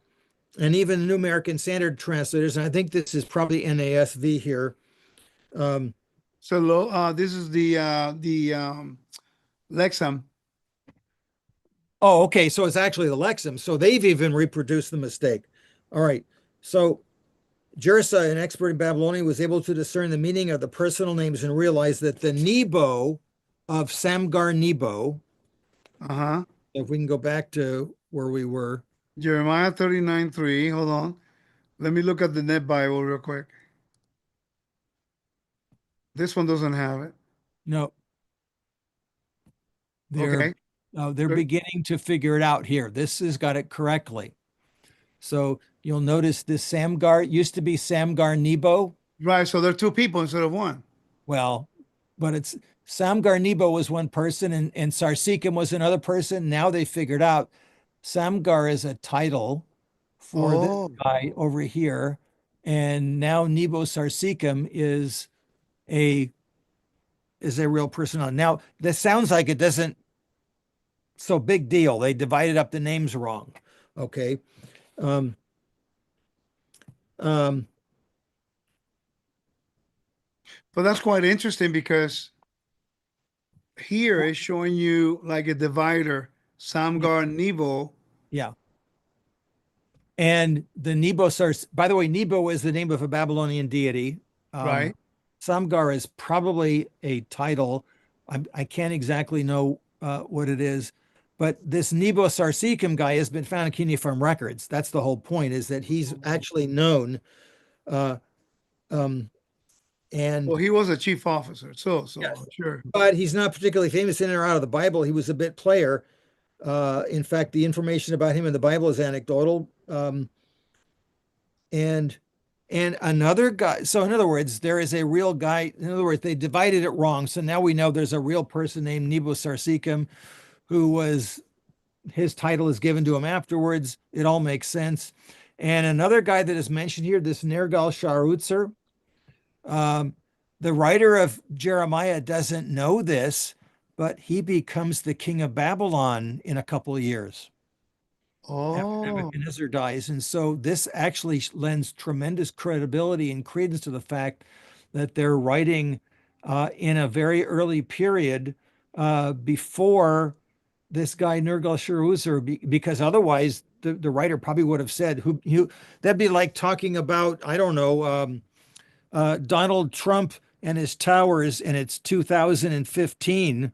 and even the New American Standard translators, and I think this is probably NASV here. This is the Lexham. Oh, okay. So it's actually the Lexham. So they've even reproduced the mistake. All right. So Jersa, an expert in Babylonian, was able to discern the meaning of the personal names and realize that the Nebo of Samgar Nebo. If we can go back to where we were. Jeremiah 39:3. Hold on. Let me look at the Net Bible real quick. This one doesn't have it. No. Okay. They're beginning to figure it out here. This has got it correctly. So you'll notice this Samgar used to be Samgar Nebo. Right. So there are two people instead of one. Well, but it's Samgar Nebo was one person and Sarsikim was another person. Now they figured out Samgar is a title for this guy over here. And now Nebo Sarsikim is a real person. Now, this sounds like it doesn't, so big deal. They divided up the names wrong. Okay. But that's quite interesting because here is showing you like a divider, Samgar Nebo. Yeah. And the Nebo by the way, Nebo is the name of a Babylonian deity. Right. Samgar is probably a title. I can't exactly know what it is, but this Nebo Sarsikim guy has been found in cuneiform records. That's the whole point, is that he's actually known. And well, he was a chief officer, so yes. Sure. But he's not particularly famous in or out of the Bible. He was a bit player. In fact, the information about him in the Bible is anecdotal. And another guy. So in other words, there is a real guy. In other words, they divided it wrong. So now we know there's a real person named Nebo Sarsikim who was, his title is given to him afterwards. It all makes sense. And another guy that is mentioned here, this Nergal-Sharezer, the writer of Jeremiah doesn't know this, but he becomes the king of Babylon in a couple of years. After Nebuchadnezzar dies. And so this actually lends tremendous credibility and credence to the fact that they're writing in a very early period before this guy Nergal-Sharezer, because otherwise the writer probably would have said, that'd be like talking about, I don't know, Donald Trump and his towers, and it's 2015.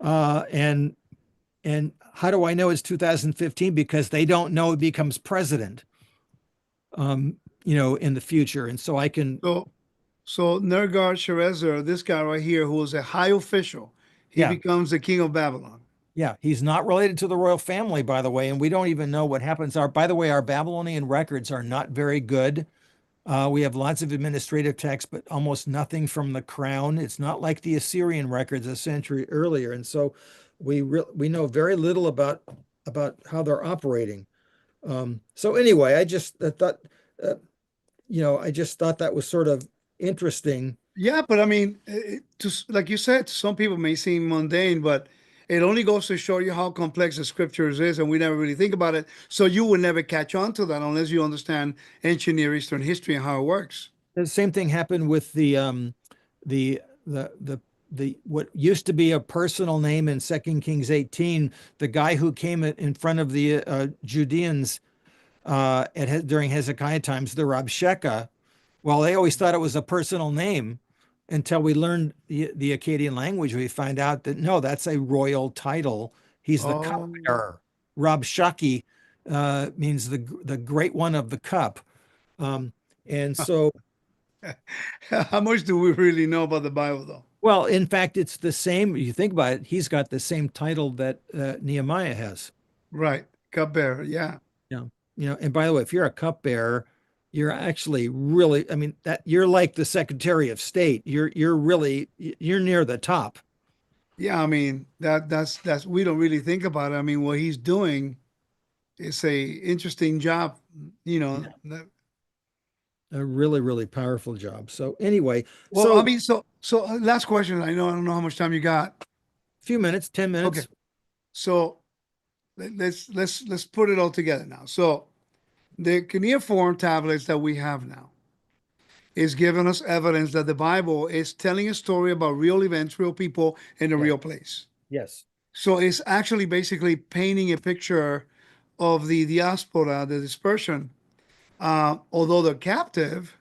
And how do I know it's 2015? Because they don't know he becomes president, in the future. And so I can. So Nergal-Sharezer, this guy right here, who was a high official, He Yeah. becomes the king of Babylon. Yeah, he's not related to the royal family, by the way, and we don't even know what happens. By the way, our Babylonian records are not very good. We have lots of administrative texts, but almost nothing from the crown. It's not like the Assyrian records a century earlier, and so we know very little about how they're operating. So anyway, I thought, uh, I just thought that was sort of interesting. Yeah, but I mean, like you said, some people may seem mundane, but it only goes to show you how complex the scriptures is, and we never really think about it. So you will never catch on to that unless you understand ancient Near Eastern history and how it works. The same thing happened with the the the what used to be a personal name in Second Kings 18. The guy who came in front of the Judeans during Hezekiah times, the Rabshakeh. Well, they always thought it was a personal name until we learned the Akkadian language. We find out that no, that's a royal title. He's the Oh, cupbearer. Rabshakeh means the great one of the cup. Um, and so how much do we really know about the Bible, though? Well, in fact, it's the same. You think about it, he's got the same title that Nehemiah has. Right, cupbearer. Yeah, Yeah. And by the way, if you're a cupbearer, you're actually really, I mean, that you're like the Secretary of State. You're near the top. yeah. I mean, that's we don't really think about it. I mean, what he's doing is a interesting job. You know, Yeah. A really, really powerful job. So anyway, well, I so mean, so last question. I don't know how much time you got. a few minutes, 10 Okay, minutes. so let's put it all together now. So the cuneiform tablets that we have now is giving us evidence that the Bible is telling a story about real events, real people in a Yes. real place. Yes. So it's actually basically painting a picture of the diaspora, the dispersion. Although they're captive,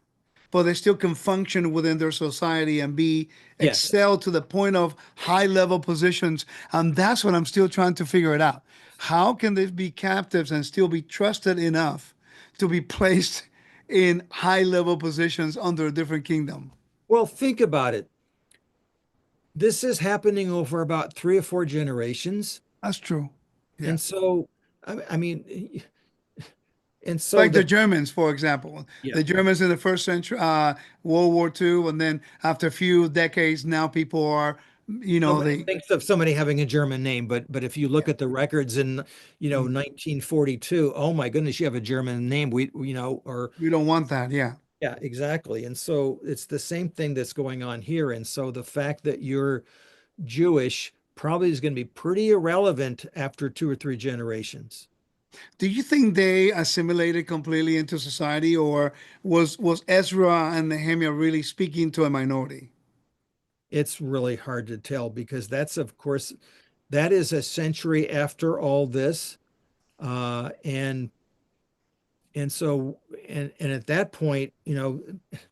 but they still can function within their society and be Yes. excel to the point of high level positions. And that's what I'm still trying to figure it out. How can they be captives and still be trusted enough to be placed in high level positions under a different kingdom? Well, think about it. This is happening over about 3 or 4 generations. That's true. Yeah. And so, I mean, and so Like the the Germans, for example, yeah. the Germans in the first century, World War II, and then after a few decades, now people are, Nobody they, thinks of somebody having a German name, but if you look yeah, at the records in, mm, 1942, oh my goodness, you have a German name. Or we don't want that. Yeah. yeah, exactly. And so it's the same thing that's going on here. And so the fact that you're Jewish probably is going to be pretty irrelevant after 2 or 3 generations. Do you think they assimilated completely into society, or was Ezra and Nehemiah really speaking to a minority? It's really hard to tell because of course, that is a century after all this. And so and at that point,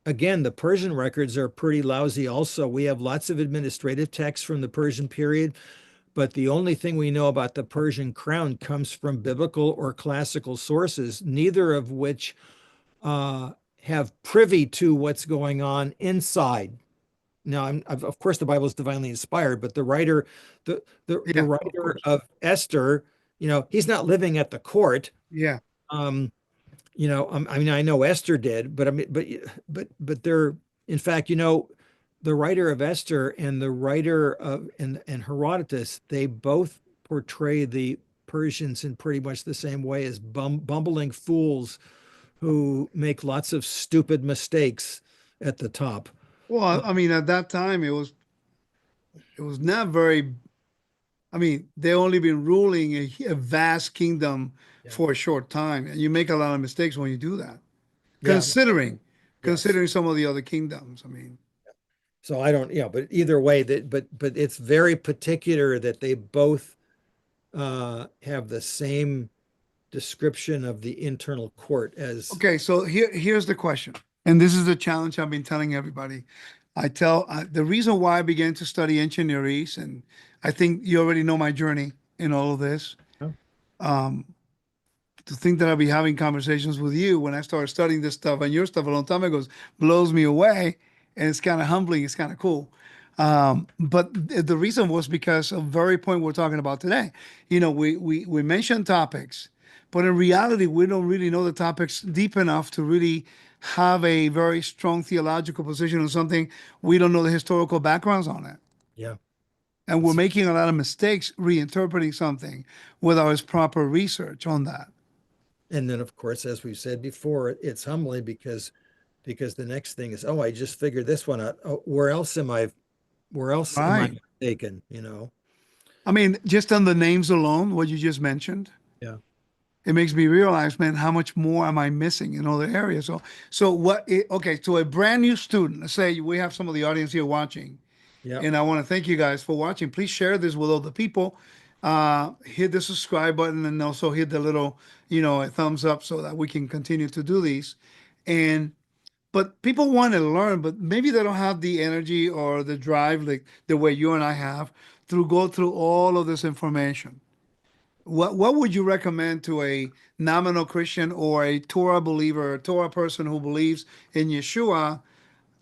again, the Persian records are pretty lousy also. We have lots of administrative texts from the Persian period, but the only thing we know about the Persian crown comes from biblical or classical sources, neither of which uh, have privy to what's going on inside. Now, of course, the Bible is divinely inspired, but the Yeah, of writer course. of Esther, he's not living at the court. Yeah. Um, I mean, I know Esther did, but I mean, but they're, in fact, the writer of Esther and the writer of and Herodotus, they both portray the Persians in pretty much the same way as bumbling fools who make lots of stupid mistakes at the top. Well, I mean, at that time, it was not very. I mean, they only been ruling a vast kingdom Yeah. for a short time, and you make a lot of mistakes when you do that. Yeah. Considering, Yes. considering some of the other kingdoms. I mean, So I don't, but either way, but it's very particular that they both have the same description of the internal court as okay. So here's the question, and this is the challenge I've been telling everybody. The reason why I began to study ancient Near East, and I think you already know my journey in all of this. oh, Um, to think that I'll be having conversations with you when I started studying this stuff and your stuff a long time ago blows me away, and it's kind of humbling. It's kind of cool. But the reason was because of the very point we're talking about today. We mention topics, but in reality, we don't really know the topics deep enough to really have a very strong theological position on something. We don't know the historical backgrounds on it. Yeah. And we're It's- making a lot of mistakes reinterpreting something without its proper research on that. And then, of course, as we've said before, it's humbling because the next thing is, oh, I just figured this one out. Oh, where else am I Right. mistaken? You know? I mean, just on the names alone, what you just mentioned, Yeah. it makes me realize, man, how much more am I missing in other areas? Okay, so a brand new student, let's say we have some of the audience here watching, Yeah. and I want to thank you guys for watching. Please share this with other people. Hit the subscribe button and also hit the little, a thumbs up so that we can continue to do these. And but people want to learn, but maybe they don't have the energy or the drive like the way you and I have to go through all of this information. What would you recommend to a nominal Christian or a Torah believer, a Torah person who believes in Yeshua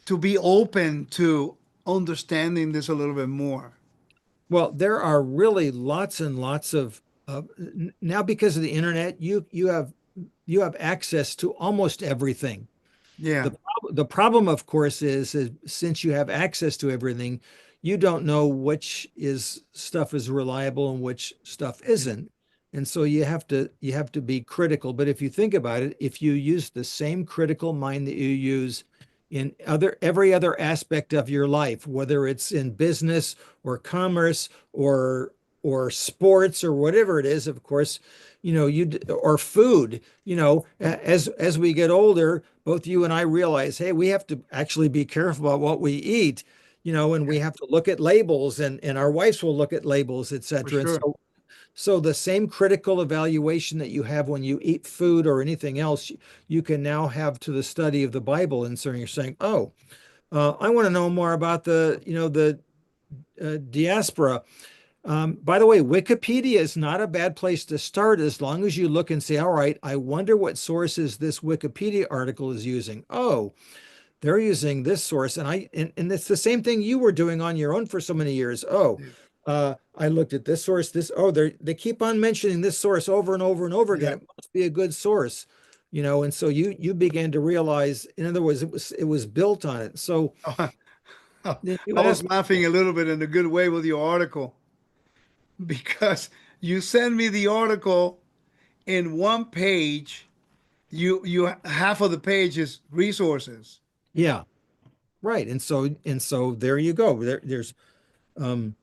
to be open to understanding this a little bit more? Well, there are really lots and lots of now because of the internet, you have access to almost everything. Yeah, The problem, of course, is since you have access to everything, you don't know which is stuff is reliable and which stuff isn't. And so you have to be critical. But if you think about it, if you use the same critical mind that you use in every other aspect of your life, whether it's in business or commerce or sports or whatever it is, of course, or food, as we get older, both you and I realize, hey, we have to actually be careful about what we eat, and we have to look at labels, and our wives will look at labels, for etc. And sure. so the same critical evaluation that you have when you eat food or anything else, you can now have to the study of the Bible. And so you're saying, oh, I want to know more about the diaspora. By the way, Wikipedia is not a bad place to start as long as you look and say, all right, I wonder what sources this Wikipedia article is using. Oh, they're using this source. And it's the same thing you were doing on your own for so many years. Oh, Yeah. I looked at this source, they keep on mentioning this source over and over and over again. Yeah. It must be a good source, and so you began to realize, in other words, it was built on it. So then you I was ask, laughing a little bit in a good way with your article because you send me the article in one page. You half of the page is resources. yeah, right. And so there you go. There's um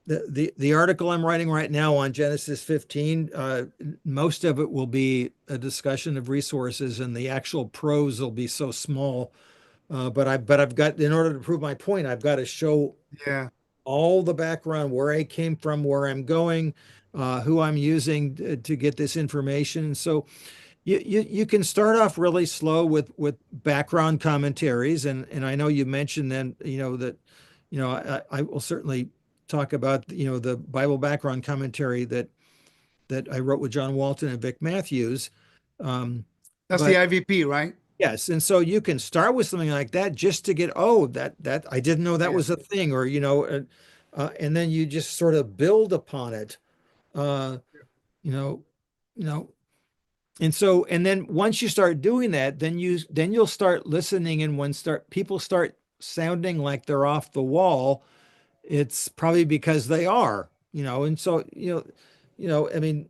the article I'm writing right now on Genesis 15, most of it will be a discussion of resources, and the actual prose will be so small. But I've got, in order to prove my point, I've got to show Yeah. all the background, where I came from, where I'm going, who I'm using to get this information. So you can start off really slow with background commentaries, and I know you mentioned then, that, I will certainly talk about, the Bible background commentary that I wrote with John Walton and Vic Matthews. Um, That's the but IVP, right? yes, and so you can start with something like that just to get, oh, that I didn't know that Yeah. was a thing, or and then you just sort of build upon it, uh, you know, you know, and then once you start doing that, then you'll start listening, and when start people start sounding like they're off the wall, it's probably because they are, and so I mean,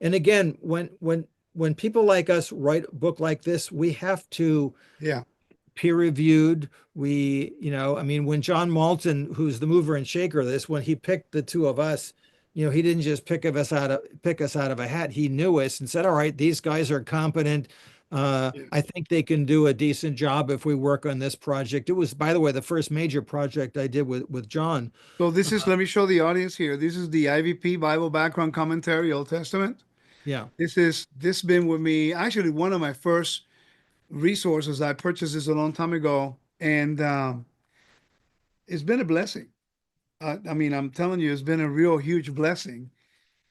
and again, when people like us write a book like this, we have to Yeah. peer reviewed. I mean, when John Malton, who's the mover and shaker of this, when he picked the two of us, he didn't just pick us out of a hat. He knew us and said, all right, these guys are competent. I Yes. think they can do a decent job if we work on this project. It was, by the way, the first major project I did with John. So this is, let me show the audience here. This is the IVP Bible Background Commentary, Old Testament. Yeah. This been with me. Actually, one of my first resources. I purchased this a long time ago, and it's been a blessing. I mean, I'm telling you, it's been a real huge blessing.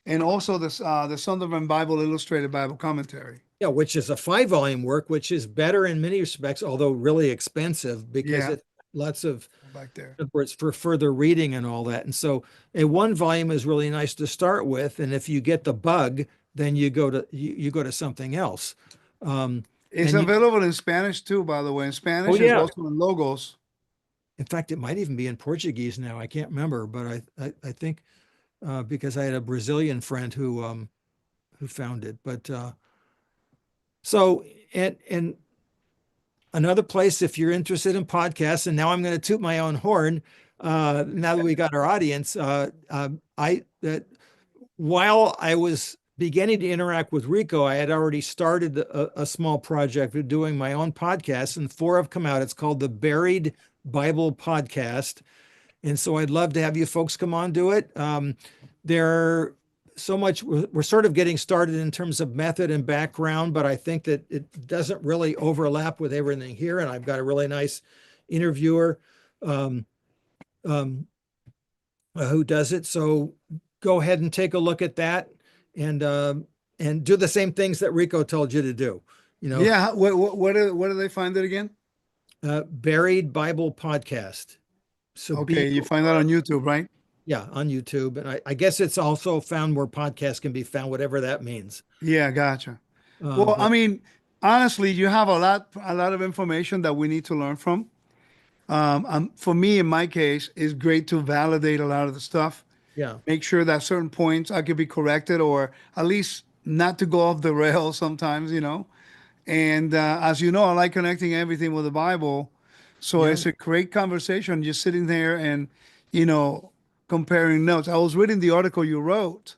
And also the Sunderland Bible Illustrated Bible Commentary. Yeah, which is a 5-volume work, which is better in many respects, although really expensive because Yeah. lots of Back there. where it's for further reading and all that. And so a one volume is really nice to start with. And if you get the bug, then you go to something else. Um, It's and you, available in Spanish too, by the way. In oh Spanish is yeah. also in Logos. In fact, it might even be in Portuguese now. I can't remember, but I think because I had a Brazilian friend who found it. But so and another place, if you're interested in podcasts, and now I'm going to toot my own horn. Now that we got our audience, I while I was beginning to interact with Rico, I had already started a small project of doing my own podcast, and four have come out. It's called the Buried Bible Podcast. And so I'd love to have you folks come on do it. There so much we're sort of getting started in terms of method and background, but I think that it doesn't really overlap with everything here. And I've got a really nice interviewer um, um, who does it. So go ahead and take a look at that and do the same things that Rico told you to do. You know, Yeah. Where do they find it again? Buried Bible Podcast. So Okay, B you find that on YouTube, right? Yeah, on YouTube. And I guess it's also found where podcasts can be found, whatever that means. Yeah, gotcha. Well, I But mean, honestly, you have a lot of information that we need to learn from. For me, in my case, it's great to validate a lot of the stuff, yeah, make sure that certain points I could be corrected, or at least not to go off the rails sometimes, you know. And as you know, I like connecting everything with the Bible. So yeah, it's a great conversation just sitting there and, you know, comparing notes. I was reading the article you wrote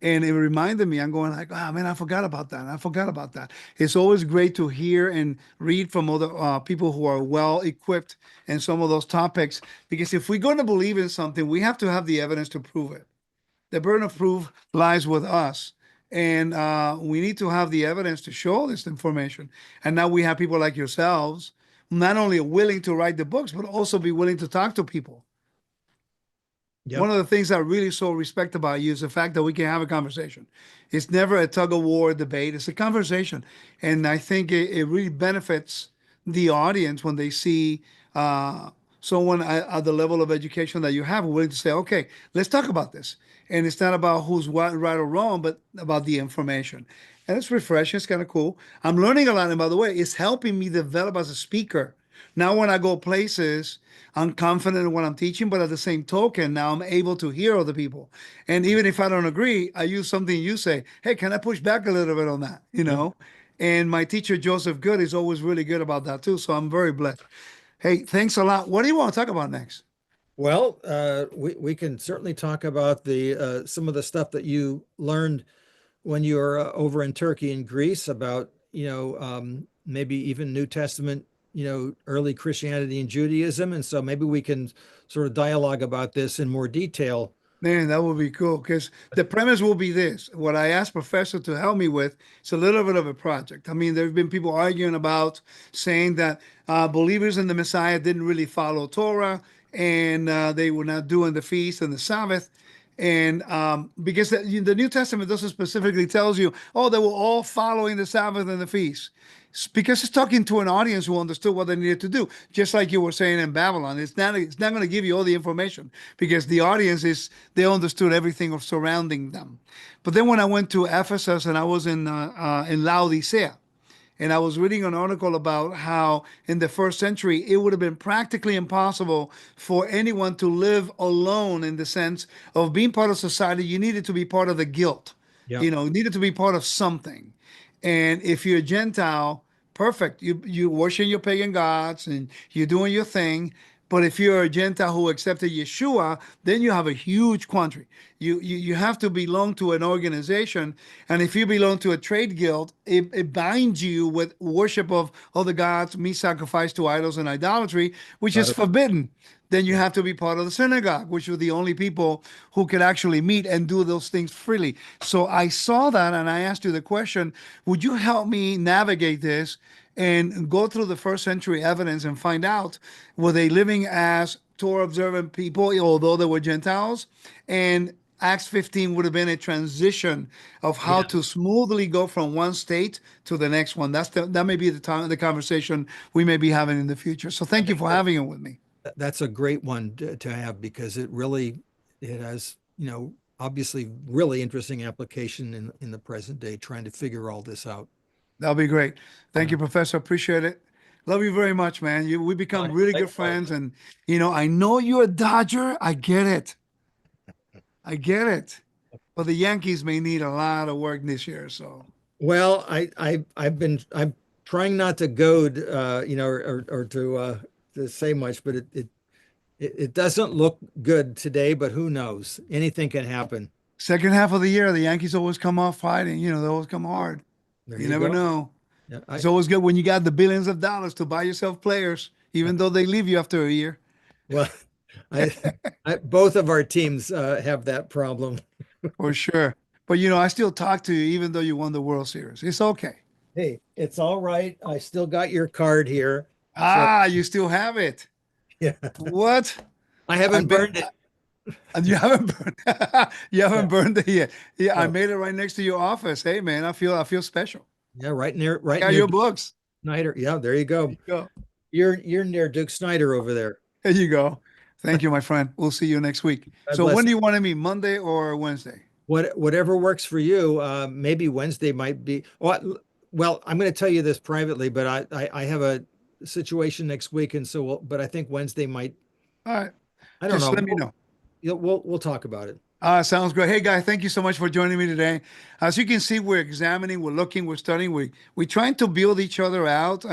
and it reminded me, I'm going like, oh man, I forgot about that. I forgot about that. It's always great to hear and read from other people who are well equipped in some of those topics. Because if we're going to believe in something, we have to have the evidence to prove it. The burden of proof lies with us. And we need to have the evidence to show this information. And now we have people like yourselves, not only willing to write the books, but also be willing to talk to people. One yep, of the things I really so respect about you is the fact that we can have a conversation. It's never a tug of war debate, it's a conversation. And I think it really benefits the audience when they see someone at the level of education that you have willing to say, okay, let's talk about this. And it's not about who's right or wrong, but about the information. And it's refreshing, it's kind of cool. I'm learning a lot. And by the way, it's helping me develop as a speaker. Now, when I go places, I'm confident in what I'm teaching, but at the same token, now I'm able to hear other people. And even if I don't agree, I use something you say, hey, can I push back a little bit on that? You yep. know? And my teacher, Joseph Good, is always really good about that too. So I'm very blessed. Hey, thanks a lot. What do you want to talk about next? Well, we can certainly talk about the some of the stuff that you learned when you were over in Turkey and Greece about, maybe even New Testament, early Christianity and Judaism. And so maybe we can sort of dialogue about this in more detail. Man, that would be cool because the premise will be this. What I asked Professor to help me with, it's a little bit of a project. I mean, there have been people arguing about saying that believers in the Messiah didn't really follow Torah and they were not doing the feast and the Sabbath. And because the New Testament doesn't specifically tells you, oh, they were all following the Sabbath and the feast. Because it's talking to an audience who understood what they needed to do, just like you were saying in Babylon. It's not going to give you all the information because the audience is they understood everything of surrounding them. But then when I went to Ephesus and I was in Laodicea, and I was reading an article about how in the first century it would have been practically impossible for anyone to live alone in the sense of being part of society. You needed to be part of the guild, Yeah. you needed to be part of something. And if you're a Gentile, perfect. You worship your pagan gods and you're doing your thing. But if you're a Gentile who accepted Yeshua, then you have a huge quandary. You have to belong to an organization, and if you belong to a trade guild, it binds you with worship of other gods, meat sacrifice to idols, and idolatry, which is Got it. forbidden. Then you Yeah. have to be part of the synagogue, which were the only people who could actually meet and do those things freely. So I saw that, and I asked you the question: would you help me navigate this? And go through the first century evidence and find out were they living as Torah observant people, although they were Gentiles? And Acts 15 would have been a transition of how Yeah. to smoothly go from one state to the next one. That may be the time the conversation we may be having in the future. So I thank you think for that having it with me. That's a great one to have because it has, obviously really interesting application in the present day, trying to figure all this out. That'll be great. Thank Yeah. you, Professor. Appreciate it. Love you very much, man. We become really good Likewise. friends, and I know you're a Dodger. I get it. I get it. But the Yankees may need a lot of work this year. So Well, I'm trying not to goad, or to say much, but it doesn't look good today, but who knows? Anything can happen. second half of the year, the Yankees always come off fighting. They always come hard. There You you never go. know. Yeah, It's always good when you got the billions of dollars to buy yourself players, even though they leave you after a year, well, I, both of our teams have that problem. for sure. But I still talk to you even though you won the World Series. It's okay. Hey, it's all right. I still got your card here. So Ah, you still have it. yeah, What? I I haven't bet burned it. you haven't burned you haven't Yeah. burned it yet. Yeah, I No. made it right next to your office. Hey man, I feel special. Yeah, I right got near your Duke books. Snyder. Yeah, there you There go. you go. You're near Duke Snyder over there. There you go. Thank you, my friend. We'll see you next week. God So when bless. do you want to meet? Monday or Wednesday? Whatever works for you. Maybe Wednesday might be. Well, I'm going to tell you this privately, but I have a situation next week, and so but I think Wednesday might. All right. I don't Just know. let me know. We'll talk about it. Sounds great. Hey, guys, thank you so much for joining me today. As you can see, we're examining, we're looking, we're studying, we're trying to build each other out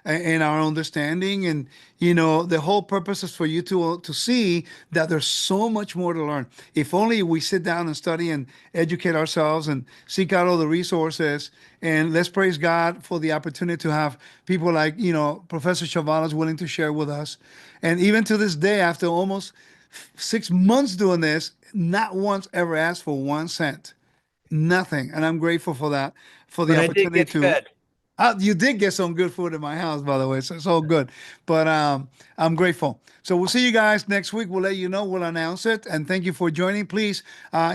in our understanding. And the whole purpose is for you to see that there's so much more to learn. If only we sit down and study and educate ourselves and seek out all the resources. And let's praise God for the opportunity to have people like Professor Chavalas willing to share with us. And even to this day, after almost 6 months doing this, not once ever asked for 1 cent, nothing. And I'm grateful for that, for the But I did opportunity get to. fed. You did get some good food in my house, by the way, so it's all good. But I'm grateful. So we'll see you guys next week. We'll let you know. We'll announce it. And thank you for joining. Please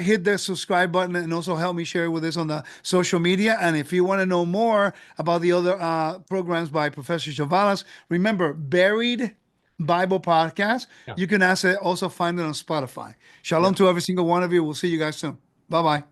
hit the subscribe button and also help me share with this on the social media. And if you want to know more about the other programs by Professor Chavalas, remember Buried Bible Podcast. Yeah. You can also find it on Spotify. Yeah. Shalom to every single one of you. We'll see you guys soon. Bye bye.